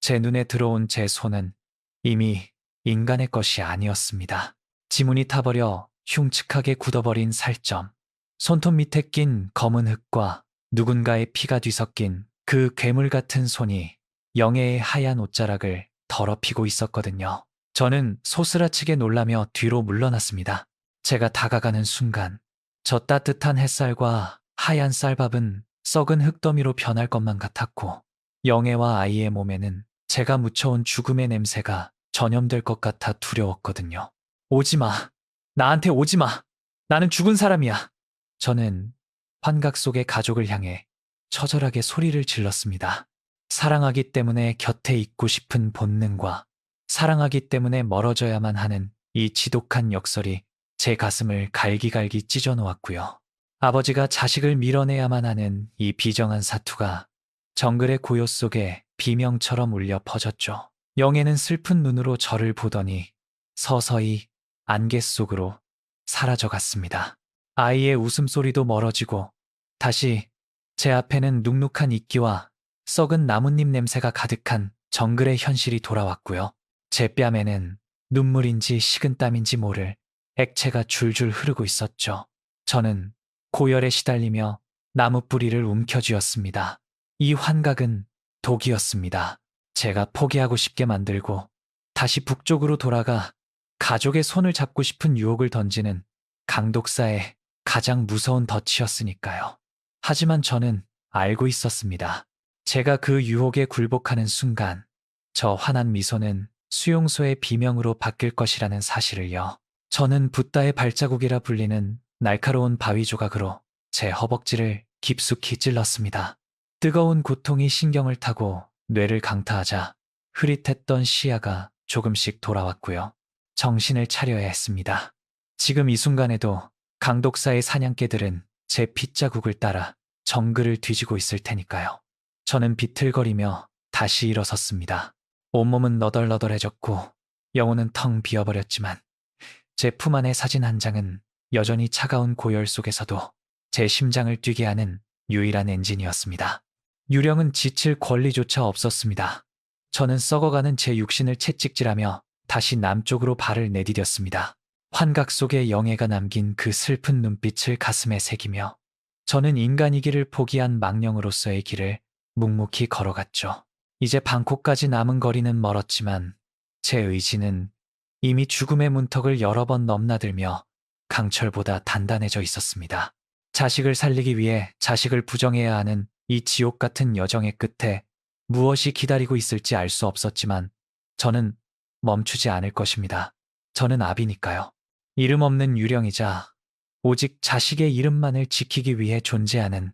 제 눈에 들어온 제 손은 이미 인간의 것이 아니었습니다. 지문이 타버려 흉측하게 굳어버린 살점, 손톱 밑에 낀 검은 흙과 누군가의 피가 뒤섞인 그 괴물 같은 손이 영애의 하얀 옷자락을 더럽히고 있었거든요. 저는 소스라치게 놀라며 뒤로 물러났습니다. 제가 다가가는 순간 저 따뜻한 햇살과 하얀 쌀밥은 썩은 흙더미로 변할 것만 같았고 영애와 아이의 몸에는 제가 묻혀온 죽음의 냄새가 전염될 것 같아 두려웠거든요. 오지 마. 나한테 오지 마. 나는 죽은 사람이야. 저는 환각 속의 가족을 향해 처절하게 소리를 질렀습니다. 사랑하기 때문에 곁에 있고 싶은 본능과 사랑하기 때문에 멀어져야만 하는 이 지독한 역설이 제 가슴을 갈기갈기 찢어 놓았고요. 아버지가 자식을 밀어내야만 하는 이 비정한 사투가 정글의 고요 속에 비명처럼 울려 퍼졌죠. 영애는 슬픈 눈으로 저를 보더니 서서히 안개 속으로 사라져갔습니다. 아이의 웃음소리도 멀어지고 다시 제 앞에는 눅눅한 이끼와 썩은 나뭇잎 냄새가 가득한 정글의 현실이 돌아왔고요. 제 뺨에는 눈물인지 식은땀인지 모를 액체가 줄줄 흐르고 있었죠. 저는 고열에 시달리며 나무 뿌리를 움켜쥐었습니다. 이 환각은 독이었습니다. 제가 포기하고 싶게 만들고 다시 북쪽으로 돌아가 가족의 손을 잡고 싶은 유혹을 던지는 강독사의 가장 무서운 덫이었으니까요. 하지만 저는 알고 있었습니다. 제가 그 유혹에 굴복하는 순간 저 환한 미소는 수용소의 비명으로 바뀔 것이라는 사실을요. 저는 붓다의 발자국이라 불리는 날카로운 바위 조각으로 제 허벅지를 깊숙이 찔렀습니다. 뜨거운 고통이 신경을 타고 뇌를 강타하자 흐릿했던 시야가 조금씩 돌아왔고요. 정신을 차려야 했습니다. 지금 이 순간에도 강독사의 사냥개들은 제 핏자국을 따라 정글을 뒤지고 있을 테니까요. 저는 비틀거리며 다시 일어섰습니다. 온몸은 너덜너덜해졌고 영혼은 텅 비어버렸지만 제 품 안의 사진 한 장은 여전히 차가운 고열 속에서도 제 심장을 뛰게 하는 유일한 엔진이었습니다. 유령은 지칠 권리조차 없었습니다. 저는 썩어가는 제 육신을 채찍질하며 다시 남쪽으로 발을 내디뎠습니다. 환각 속에 영예가 남긴 그 슬픈 눈빛을 가슴에 새기며 저는 인간이기를 포기한 망령으로서의 길을 묵묵히 걸어갔죠. 이제 방콕까지 남은 거리는 멀었지만 제 의지는 이미 죽음의 문턱을 여러 번 넘나들며 강철보다 단단해져 있었습니다. 자식을 살리기 위해 자식을 부정해야 하는 이 지옥 같은 여정의 끝에 무엇이 기다리고 있을지 알 수 없었지만 저는 멈추지 않을 것입니다. 저는 아비니까요. 이름 없는 유령이자 오직 자식의 이름만을 지키기 위해 존재하는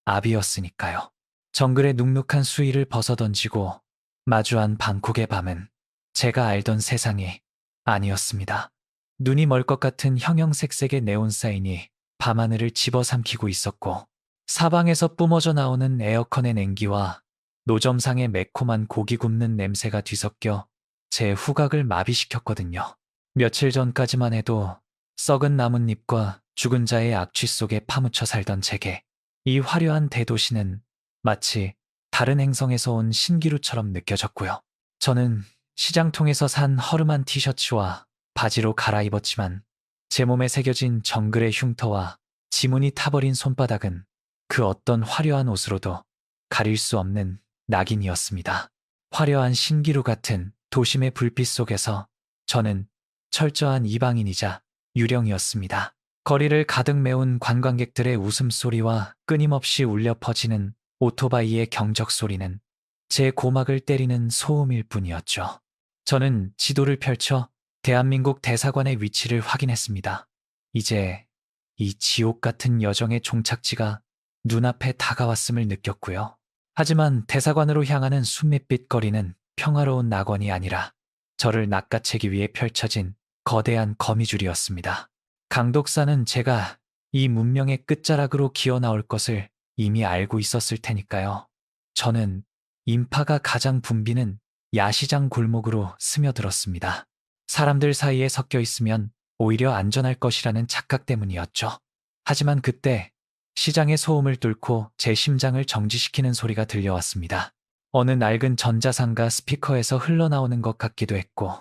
아비였으니까요. 정글의 눅눅한 수위를 벗어던지고 마주한 방콕의 밤은 제가 알던 세상이 아니었습니다. 눈이 멀 것 같은 형형색색의 네온사인이 밤하늘을 집어삼키고 있었고 사방에서 뿜어져 나오는 에어컨의 냉기와 노점상의 매콤한 고기 굽는 냄새가 뒤섞여 제 후각을 마비시켰거든요. 며칠 전까지만 해도 썩은 나뭇잎과 죽은 자의 악취 속에 파묻혀 살던 제게 이 화려한 대도시는 마치 다른 행성에서 온 신기루처럼 느껴졌고요. 저는 시장통에서 산 허름한 티셔츠와 바지로 갈아입었지만 제 몸에 새겨진 정글의 흉터와 지문이 타버린 손바닥은 그 어떤 화려한 옷으로도 가릴 수 없는 낙인이었습니다. 화려한 신기루 같은 도심의 불빛 속에서 저는 철저한 이방인이자 유령이었습니다. 거리를 가득 메운 관광객들의 웃음소리와 끊임없이 울려 퍼지는 오토바이의 경적 소리는 제 고막을 때리는 소음일 뿐이었죠. 저는 지도를 펼쳐 대한민국 대사관의 위치를 확인했습니다. 이제 이 지옥 같은 여정의 종착지가 눈앞에 다가왔음을 느꼈고요. 하지만 대사관으로 향하는 순밋빛 거리는 평화로운 낙원이 아니라 저를 낚아채기 위해 펼쳐진 거대한 거미줄이었습니다. 강독사는 제가 이 문명의 끝자락으로 기어나올 것을 이미 알고 있었을 테니까요. 저는 인파가 가장 붐비는 야시장 골목으로 스며들었습니다. 사람들 사이에 섞여 있으면 오히려 안전할 것이라는 착각 때문이었죠. 하지만 그때 시장의 소음을 뚫고 제 심장을 정지시키는 소리가 들려왔습니다. 어느 낡은 전자상가 스피커에서 흘러나오는 것 같기도 했고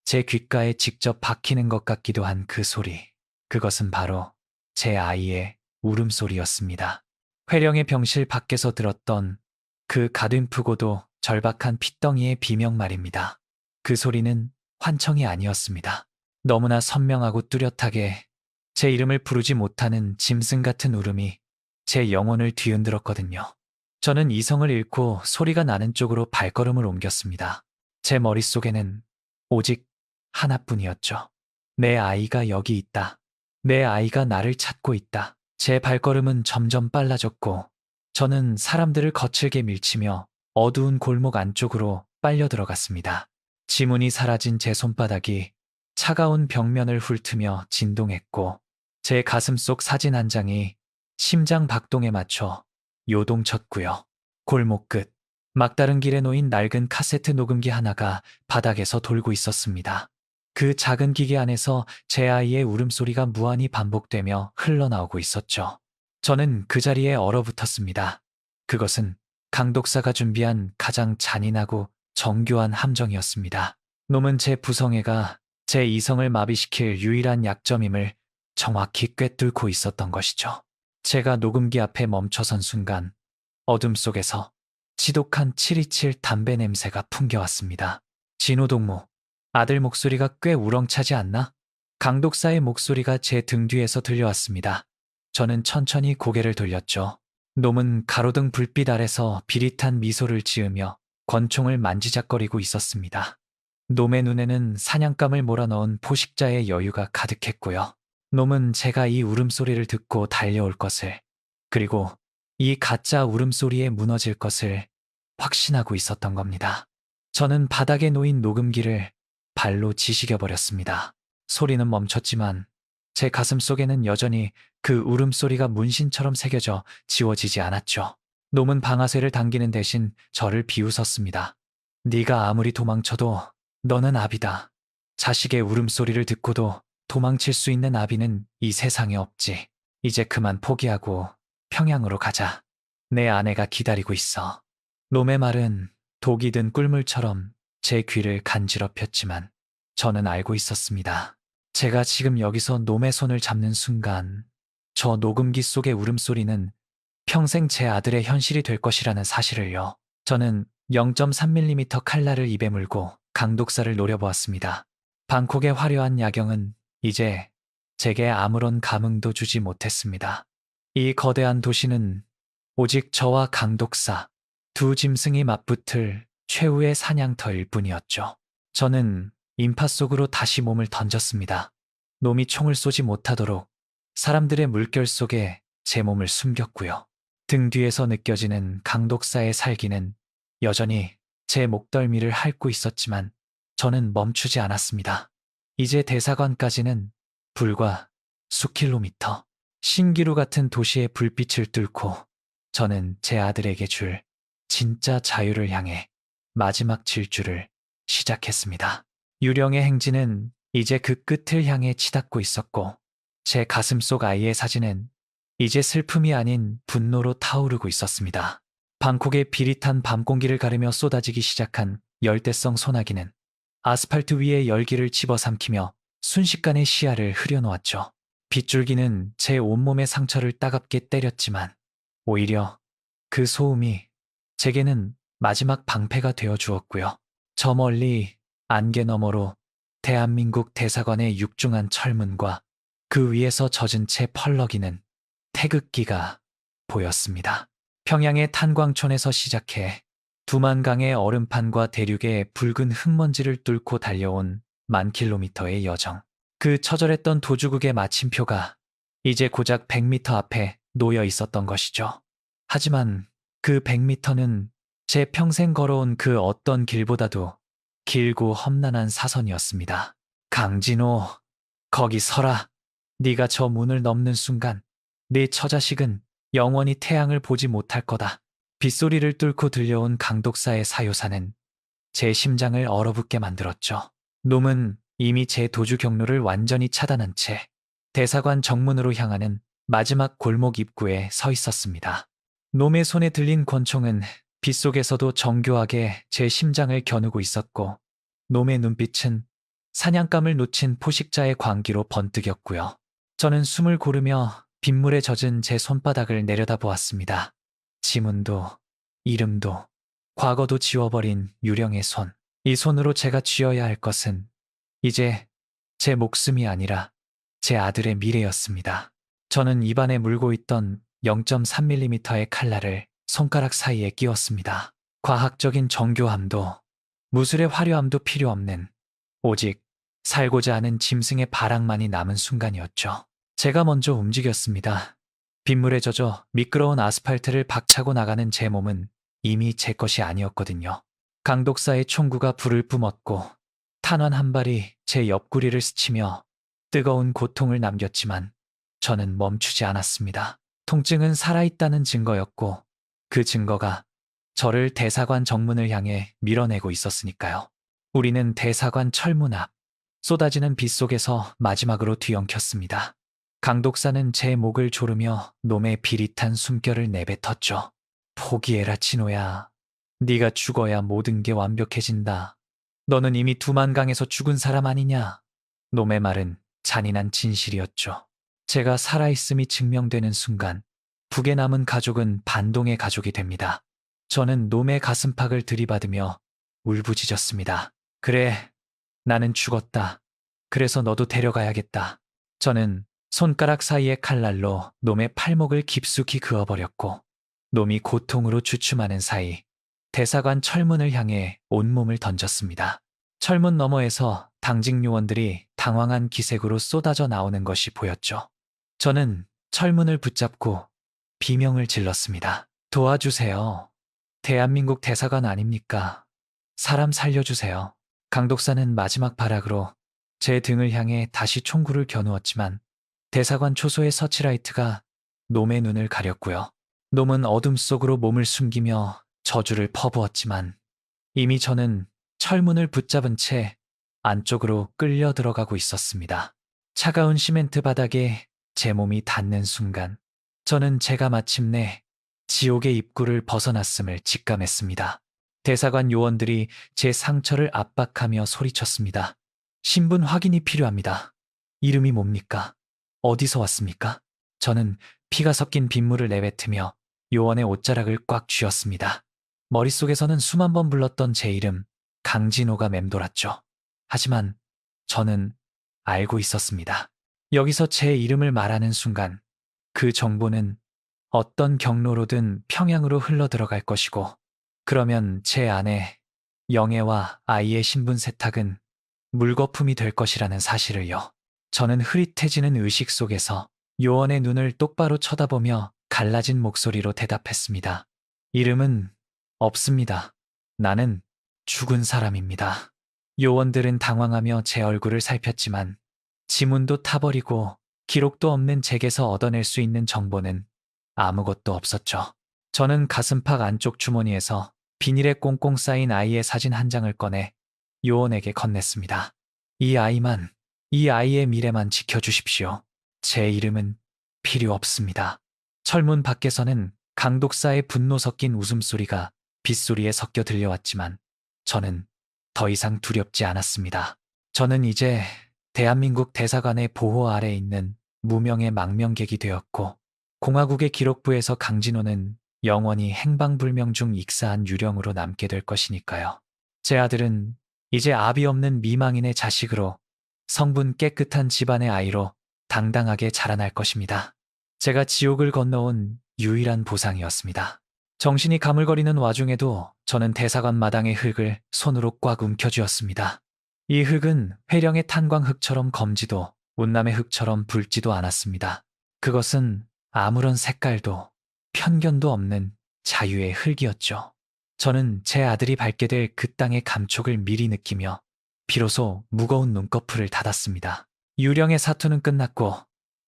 제 귓가에 직접 박히는 것 같기도 한 그 소리. 그것은 바로 제 아이의 울음소리였습니다. 회령의 병실 밖에서 들었던 그 가뜀프고도 절박한 핏덩이의 비명 말입니다. 그 소리는 환청이 아니었습니다. 너무나 선명하고 뚜렷하게 제 이름을 부르지 못하는 짐승 같은 울음이 제 영혼을 뒤흔들었거든요. 저는 이성을 잃고 소리가 나는 쪽으로 발걸음을 옮겼습니다. 제 머릿속에는 오직 하나뿐이었죠. 내 아이가 여기 있다. 내 아이가 나를 찾고 있다. 제 발걸음은 점점 빨라졌고 저는 사람들을 거칠게 밀치며 어두운 골목 안쪽으로 빨려 들어갔습니다. 지문이 사라진 제 손바닥이 차가운 벽면을 훑으며 진동했고 제 가슴 속 사진 한 장이 심장 박동에 맞춰 요동쳤고요. 골목 끝 막다른 길에 놓인 낡은 카세트 녹음기 하나가 바닥에서 돌고 있었습니다. 그 작은 기계 안에서 제 아이의 울음소리가 무한히 반복되며 흘러나오고 있었죠. 저는 그 자리에 얼어붙었습니다. 그것은 강독사가 준비한 가장 잔인하고 정교한 함정이었습니다. 놈은 제 부성애가 제 이성을 마비시킬 유일한 약점임을 정확히 꿰뚫고 있었던 것이죠. 제가 녹음기 앞에 멈춰선 순간 어둠 속에서 지독한 727 담배 냄새가 풍겨왔습니다. 진호동무, 아들 목소리가 꽤 우렁차지 않나? 강독사의 목소리가 제 등 뒤에서 들려왔습니다. 저는 천천히 고개를 돌렸죠. 놈은 가로등 불빛 아래서 비릿한 미소를 지으며 권총을 만지작거리고 있었습니다. 놈의 눈에는 사냥감을 몰아넣은 포식자의 여유가 가득했고요. 놈은 제가 이 울음소리를 듣고 달려올 것을, 그리고 이 가짜 울음소리에 무너질 것을 확신하고 있었던 겁니다. 저는 바닥에 놓인 녹음기를 발로 지시겨버렸습니다. 소리는 멈췄지만 제 가슴 속에는 여전히 그 울음소리가 문신처럼 새겨져 지워지지 않았죠. 놈은 방아쇠를 당기는 대신 저를 비웃었습니다. 네가 아무리 도망쳐도 너는 아비다. 자식의 울음소리를 듣고도 도망칠 수 있는 아비는 이 세상에 없지. 이제 그만 포기하고 평양으로 가자. 내 아내가 기다리고 있어. 놈의 말은 독이 든 꿀물처럼 제 귀를 간지럽혔지만 저는 알고 있었습니다. 제가 지금 여기서 놈의 손을 잡는 순간 저 녹음기 속의 울음소리는 평생 제 아들의 현실이 될 것이라는 사실을요. 저는 0.3mm 칼날을 입에 물고 강독사를 노려보았습니다. 방콕의 화려한 야경은 이제 제게 아무런 감흥도 주지 못했습니다. 이 거대한 도시는 오직 저와 강독사, 두 짐승이 맞붙을 최후의 사냥터일 뿐이었죠. 저는 인파 속으로 다시 몸을 던졌습니다. 놈이 총을 쏘지 못하도록 사람들의 물결 속에 제 몸을 숨겼고요. 등 뒤에서 느껴지는 강독사의 살기는 여전히 제 목덜미를 핥고 있었지만 저는 멈추지 않았습니다. 이제 대사관까지는 불과 수킬로미터. 신기루 같은 도시의 불빛을 뚫고 저는 제 아들에게 줄 진짜 자유를 향해 마지막 질주를 시작했습니다. 유령의 행진은 이제 그 끝을 향해 치닫고 있었고 제 가슴 속 아이의 사진은 이제 슬픔이 아닌 분노로 타오르고 있었습니다. 방콕의 비릿한 밤 공기를 가르며 쏟아지기 시작한 열대성 소나기는 아스팔트 위에 열기를 집어삼키며 순식간에 시야를 흐려놓았죠. 빗줄기는 제 온몸의 상처를 따갑게 때렸지만 오히려 그 소음이 제게는 마지막 방패가 되어 주었고요. 저 멀리 안개 너머로 대한민국 대사관의 육중한 철문과 그 위에서 젖은 채 펄럭이는 태극기가 보였습니다. 평양의 탄광촌에서 시작해 두만강의 얼음판과 대륙의 붉은 흙먼지를 뚫고 달려온 10,000km의 여정. 그 처절했던 도주국의 마침표가 이제 고작 100m 앞에 놓여 있었던 것이죠. 하지만 그 100m는 제 평생 걸어온 그 어떤 길보다도 길고 험난한 사선이었습니다. 강진호, 거기 서라. 네가 저 문을 넘는 순간 네 처자식은 영원히 태양을 보지 못할 거다. 빗소리를 뚫고 들려온 강독사의 사요사는 제 심장을 얼어붙게 만들었죠. 놈은 이미 제 도주 경로를 완전히 차단한 채 대사관 정문으로 향하는 마지막 골목 입구에 서 있었습니다. 놈의 손에 들린 권총은 빗속에서도 정교하게 제 심장을 겨누고 있었고 놈의 눈빛은 사냥감을 놓친 포식자의 광기로 번뜩였고요. 저는 숨을 고르며 빗물에 젖은 제 손바닥을 내려다보았습니다. 지문도 이름도 과거도 지워버린 유령의 손. 이 손으로 제가 쥐어야 할 것은 이제 제 목숨이 아니라 제 아들의 미래였습니다. 저는 입안에 물고 있던 0.3mm의 칼날을 손가락 사이에 끼웠습니다. 과학적인 정교함도 무술의 화려함도 필요 없는 오직 살고자 하는 짐승의 바람만이 남은 순간이었죠. 제가 먼저 움직였습니다. 빗물에 젖어 미끄러운 아스팔트를 박차고 나가는 제 몸은 이미 제 것이 아니었거든요. 강독사의 총구가 불을 뿜었고 탄환 한 발이 제 옆구리를 스치며 뜨거운 고통을 남겼지만 저는 멈추지 않았습니다. 통증은 살아있다는 증거였고 그 증거가 저를 대사관 정문을 향해 밀어내고 있었으니까요. 우리는 대사관 철문 앞 쏟아지는 빗속에서 마지막으로 뒤엉켰습니다. 강독사는 제 목을 조르며 놈의 비릿한 숨결을 내뱉었죠. 포기해라 진호야. 네가 죽어야 모든 게 완벽해진다. 너는 이미 두만강에서 죽은 사람 아니냐. 놈의 말은 잔인한 진실이었죠. 제가 살아있음이 증명되는 순간 북에 남은 가족은 반동의 가족이 됩니다. 저는 놈의 가슴팍을 들이받으며 울부짖었습니다. 그래, 나는 죽었다. 그래서 너도 데려가야겠다. 저는 손가락 사이의 칼날로 놈의 팔목을 깊숙이 그어버렸고 놈이 고통으로 주춤하는 사이 대사관 철문을 향해 온몸을 던졌습니다. 철문 너머에서 당직 요원들이 당황한 기색으로 쏟아져 나오는 것이 보였죠. 저는 철문을 붙잡고 비명을 질렀습니다. 도와주세요. 대한민국 대사관 아닙니까? 사람 살려주세요. 강독사는 마지막 발악으로 제 등을 향해 다시 총구를 겨누었지만 대사관 초소의 서치라이트가 놈의 눈을 가렸고요. 놈은 어둠 속으로 몸을 숨기며 저주를 퍼부었지만 이미 저는 철문을 붙잡은 채 안쪽으로 끌려 들어가고 있었습니다. 차가운 시멘트 바닥에 제 몸이 닿는 순간 저는 제가 마침내 지옥의 입구를 벗어났음을 직감했습니다. 대사관 요원들이 제 상처를 압박하며 소리쳤습니다. 신분 확인이 필요합니다. 이름이 뭡니까? 어디서 왔습니까? 저는 피가 섞인 빗물을 내뱉으며 요원의 옷자락을 꽉 쥐었습니다. 머릿속에서는 수만 번 불렀던 제 이름 강진호가 맴돌았죠. 하지만 저는 알고 있었습니다. 여기서 제 이름을 말하는 순간 그 정보는 어떤 경로로든 평양으로 흘러들어갈 것이고 그러면 제 아내 영애와 아이의 신분 세탁은 물거품이 될 것이라는 사실을요. 저는 흐릿해지는 의식 속에서 요원의 눈을 똑바로 쳐다보며 갈라진 목소리로 대답했습니다. 이름은 없습니다. 나는 죽은 사람입니다. 요원들은 당황하며 제 얼굴을 살폈지만 지문도 타버리고 기록도 없는 제게서 얻어낼 수 있는 정보는 아무것도 없었죠. 저는 가슴팍 안쪽 주머니에서 비닐에 꽁꽁 쌓인 아이의 사진 한 장을 꺼내 요원에게 건넸습니다. 이 아이의 미래만 지켜주십시오. 제 이름은 필요 없습니다. 철문 밖에서는 강독사의 분노 섞인 웃음소리가 빗소리에 섞여 들려왔지만 저는 더 이상 두렵지 않았습니다. 저는 이제 대한민국 대사관의 보호 아래 있는 무명의 망명객이 되었고 공화국의 기록부에서 강진호는 영원히 행방불명 중 익사한 유령으로 남게 될 것이니까요. 제 아들은 이제 아비 없는 미망인의 자식으로 성분 깨끗한 집안의 아이로 당당하게 자라날 것입니다. 제가 지옥을 건너온 유일한 보상이었습니다. 정신이 가물거리는 와중에도 저는 대사관 마당의 흙을 손으로 꽉 움켜쥐었습니다. 이 흙은 회령의 탄광흙처럼 검지도 운남의 흙처럼 붉지도 않았습니다. 그것은 아무런 색깔도 편견도 없는 자유의 흙이었죠. 저는 제 아들이 밟게 될 그 땅의 감촉을 미리 느끼며 비로소 무거운 눈꺼풀을 닫았습니다. 유령의 사투는 끝났고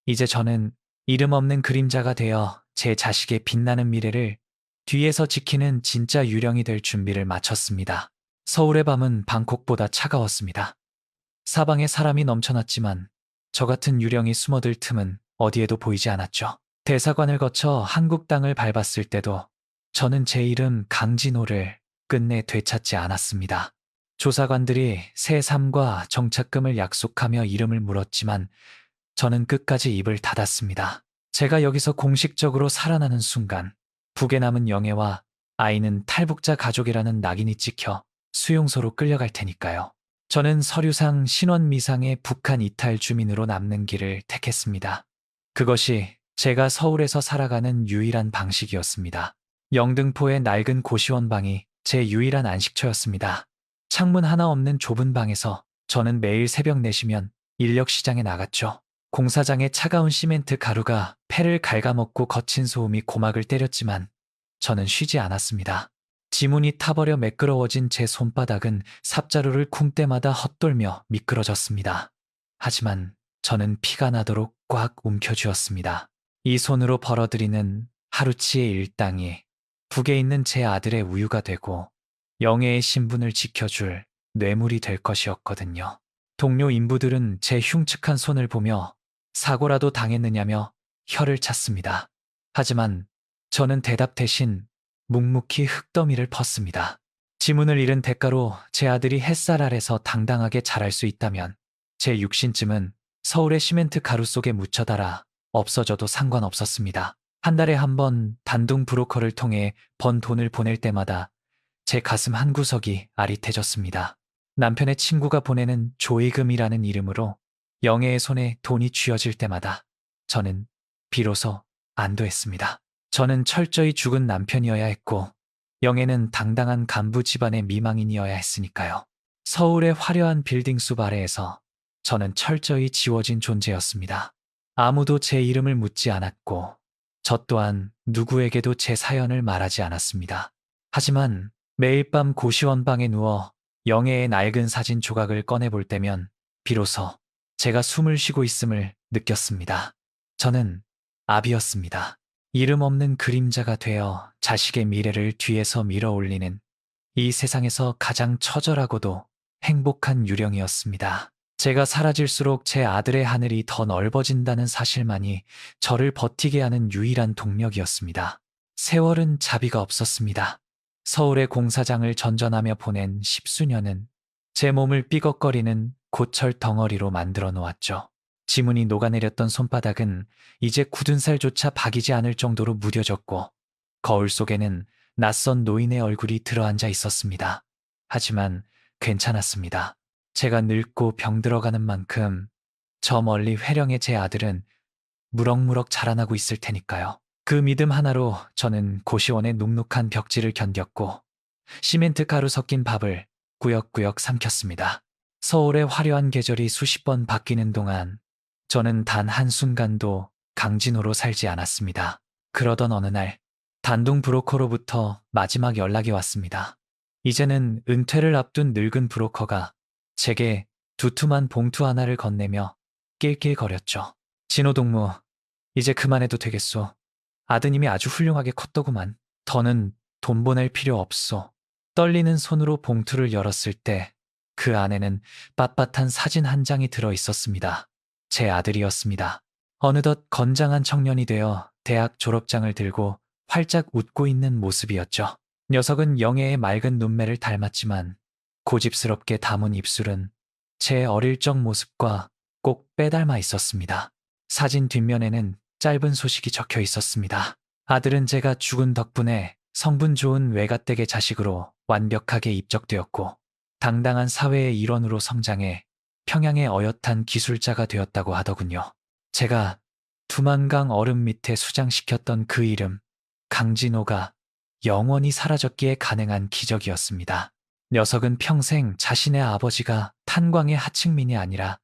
이제 저는 이름 없는 그림자가 되어 제 자식의 빛나는 미래를 뒤에서 지키는 진짜 유령이 될 준비를 마쳤습니다. 서울의 밤은 방콕보다 차가웠습니다. 사방에 사람이 넘쳐났지만 저 같은 유령이 숨어들 틈은 어디에도 보이지 않았죠. 대사관을 거쳐 한국 땅을 밟았을 때도 저는 제 이름 강진호를 끝내 되찾지 않았습니다. 조사관들이 새 삶과 정착금을 약속하며 이름을 물었지만 저는 끝까지 입을 닫았습니다. 제가 여기서 공식적으로 살아나는 순간 북에 남은 영애와 아이는 탈북자 가족이라는 낙인이 찍혀 수용소로 끌려갈 테니까요. 저는 서류상 신원미상의 북한 이탈 주민으로 남는 길을 택했습니다. 그것이 제가 서울에서 살아가는 유일한 방식이었습니다. 영등포의 낡은 고시원방이 제 유일한 안식처였습니다. 창문 하나 없는 좁은 방에서 저는 매일 새벽 4시면 인력시장에 나갔죠. 공사장의 차가운 시멘트 가루가 폐를 갉아먹고 거친 소음이 고막을 때렸지만 저는 쉬지 않았습니다. 지문이 타버려 매끄러워진 제 손바닥은 삽자루를 쿵 때마다 헛돌며 미끄러졌습니다. 하지만 저는 피가 나도록 꽉 움켜쥐었습니다. 이 손으로 벌어들이는 하루치의 일당이 북에 있는 제 아들의 우유가 되고 영예의 신분을 지켜줄 뇌물이 될 것이었거든요. 동료 인부들은 제 흉측한 손을 보며 사고라도 당했느냐며 혀를 찼습니다. 하지만 저는 대답 대신 묵묵히 흙더미를 펐습니다. 지문을 잃은 대가로 제 아들이 햇살 아래서 당당하게 자랄 수 있다면 제 육신쯤은 서울의 시멘트 가루 속에 묻혀달아 없어져도 상관없었습니다. 한 달에 한 번 단둥 브로커를 통해 번 돈을 보낼 때마다 제 가슴 한구석이 아릿해졌습니다. 남편의 친구가 보내는 조의금이라는 이름으로 영애의 손에 돈이 쥐어질 때마다 저는 비로소 안도했습니다. 저는 철저히 죽은 남편이어야 했고 영애는 당당한 간부 집안의 미망인이어야 했으니까요. 서울의 화려한 빌딩 숲 아래에서 저는 철저히 지워진 존재였습니다. 아무도 제 이름을 묻지 않았고 저 또한 누구에게도 제 사연을 말하지 않았습니다. 하지만 매일 밤 고시원방에 누워 영애의 낡은 사진 조각을 꺼내볼 때면 비로소 제가 숨을 쉬고 있음을 느꼈습니다. 저는 아비였습니다. 이름 없는 그림자가 되어 자식의 미래를 뒤에서 밀어 올리는 이 세상에서 가장 처절하고도 행복한 유령이었습니다. 제가 사라질수록 제 아들의 하늘이 더 넓어진다는 사실만이 저를 버티게 하는 유일한 동력이었습니다. 세월은 자비가 없었습니다. 서울의 공사장을 전전하며 보낸 10수년은 제 몸을 삐걱거리는 고철 덩어리로 만들어 놓았죠. 지문이 녹아내렸던 손바닥은 이제 굳은 살조차 박이지 않을 정도로 무뎌졌고 거울 속에는 낯선 노인의 얼굴이 들어앉아 있었습니다. 하지만 괜찮았습니다. 제가 늙고 병들어가는 만큼 저 멀리 회령의 제 아들은 무럭무럭 자라나고 있을 테니까요. 그 믿음 하나로 저는 고시원의 눅눅한 벽지를 견뎠고 시멘트 가루 섞인 밥을 꾸역꾸역 삼켰습니다. 서울의 화려한 계절이 수십 번 바뀌는 동안 저는 단 한순간도 강진호로 살지 않았습니다. 그러던 어느 날 단둥 브로커로부터 마지막 연락이 왔습니다. 이제는 은퇴를 앞둔 늙은 브로커가 제게 두툼한 봉투 하나를 건네며 낄낄거렸죠. 진호동무, 이제 그만해도 되겠소. 아드님이 아주 훌륭하게 컸더구만. 더는 돈 보낼 필요 없소. 떨리는 손으로 봉투를 열었을 때 그 안에는 빳빳한 사진 한 장이 들어 있었습니다. 제 아들이었습니다. 어느덧 건장한 청년이 되어 대학 졸업장을 들고 활짝 웃고 있는 모습이었죠. 녀석은 영애의 맑은 눈매를 닮았지만 고집스럽게 담은 입술은 제 어릴 적 모습과 꼭 빼닮아 있었습니다. 사진 뒷면에는 짧은 소식이 적혀 있었습니다. 아들은 제가 죽은 덕분에 성분 좋은 외가댁의 자식으로 완벽하게 입적되었고 당당한 사회의 일원으로 성장해 평양의 어엿한 기술자가 되었다고 하더군요. 제가 두만강 얼음 밑에 수장시켰던 그 이름 강진호가 영원히 사라졌기에 가능한 기적이었습니다. 녀석은 평생 자신의 아버지가 탄광의 하층민이 아니라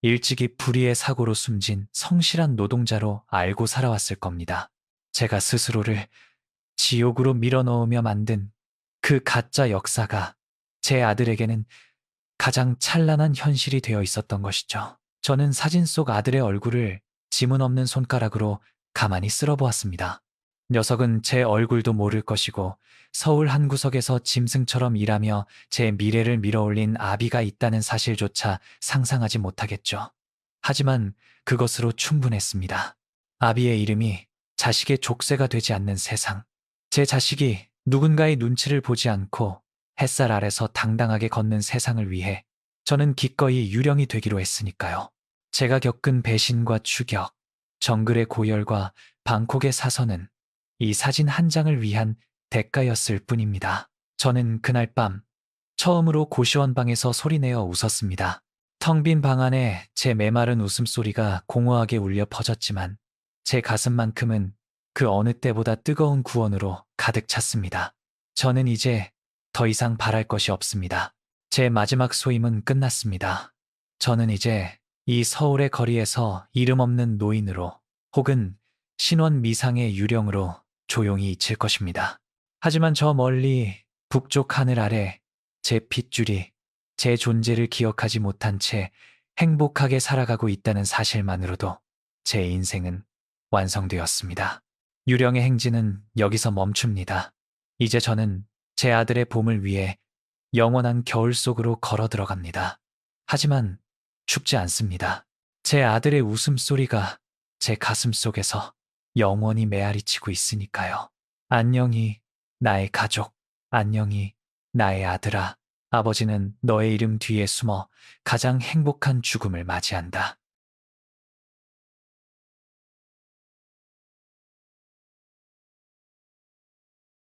일찍이 불의의 사고로 숨진 성실한 노동자로 알고 살아왔을 겁니다. 제가 스스로를 지옥으로 밀어넣으며 만든 그 가짜 역사가 제 아들에게는 가장 찬란한 현실이 되어 있었던 것이죠. 저는 사진 속 아들의 얼굴을 지문 없는 손가락으로 가만히 쓸어보았습니다. 녀석은 제 얼굴도 모를 것이고 서울 한 구석에서 짐승처럼 일하며 제 미래를 밀어올린 아비가 있다는 사실조차 상상하지 못하겠죠. 하지만 그것으로 충분했습니다. 아비의 이름이 자식의 족쇄가 되지 않는 세상. 제 자식이 누군가의 눈치를 보지 않고 햇살 아래서 당당하게 걷는 세상을 위해 저는 기꺼이 유령이 되기로 했으니까요. 제가 겪은 배신과 추격, 정글의 고열과 방콕의 사선은 이 사진 한 장을 위한 대가였을 뿐입니다. 저는 그날 밤 처음으로 고시원방에서 소리내어 웃었습니다. 텅 빈 방 안에 제 메마른 웃음소리가 공허하게 울려 퍼졌지만 제 가슴만큼은 그 어느 때보다 뜨거운 구원으로 가득 찼습니다. 저는 이제 더 이상 바랄 것이 없습니다. 제 마지막 소임은 끝났습니다. 저는 이제 이 서울의 거리에서 이름 없는 노인으로 혹은 신원 미상의 유령으로 조용히 잊힐 것입니다. 하지만 저 멀리 북쪽 하늘 아래 제 핏줄이 제 존재를 기억하지 못한 채 행복하게 살아가고 있다는 사실만으로도 제 인생은 완성되었습니다. 유령의 행진은 여기서 멈춥니다. 이제 저는 제 아들의 봄을 위해 영원한 겨울 속으로 걸어 들어갑니다. 하지만 춥지 않습니다. 제 아들의 웃음소리가 제 가슴 속에서 영원히 메아리치고 있으니까요. 안녕히 나의 가족, 안녕히 나의 아들아. 아버지는 너의 이름 뒤에 숨어 가장 행복한 죽음을 맞이한다.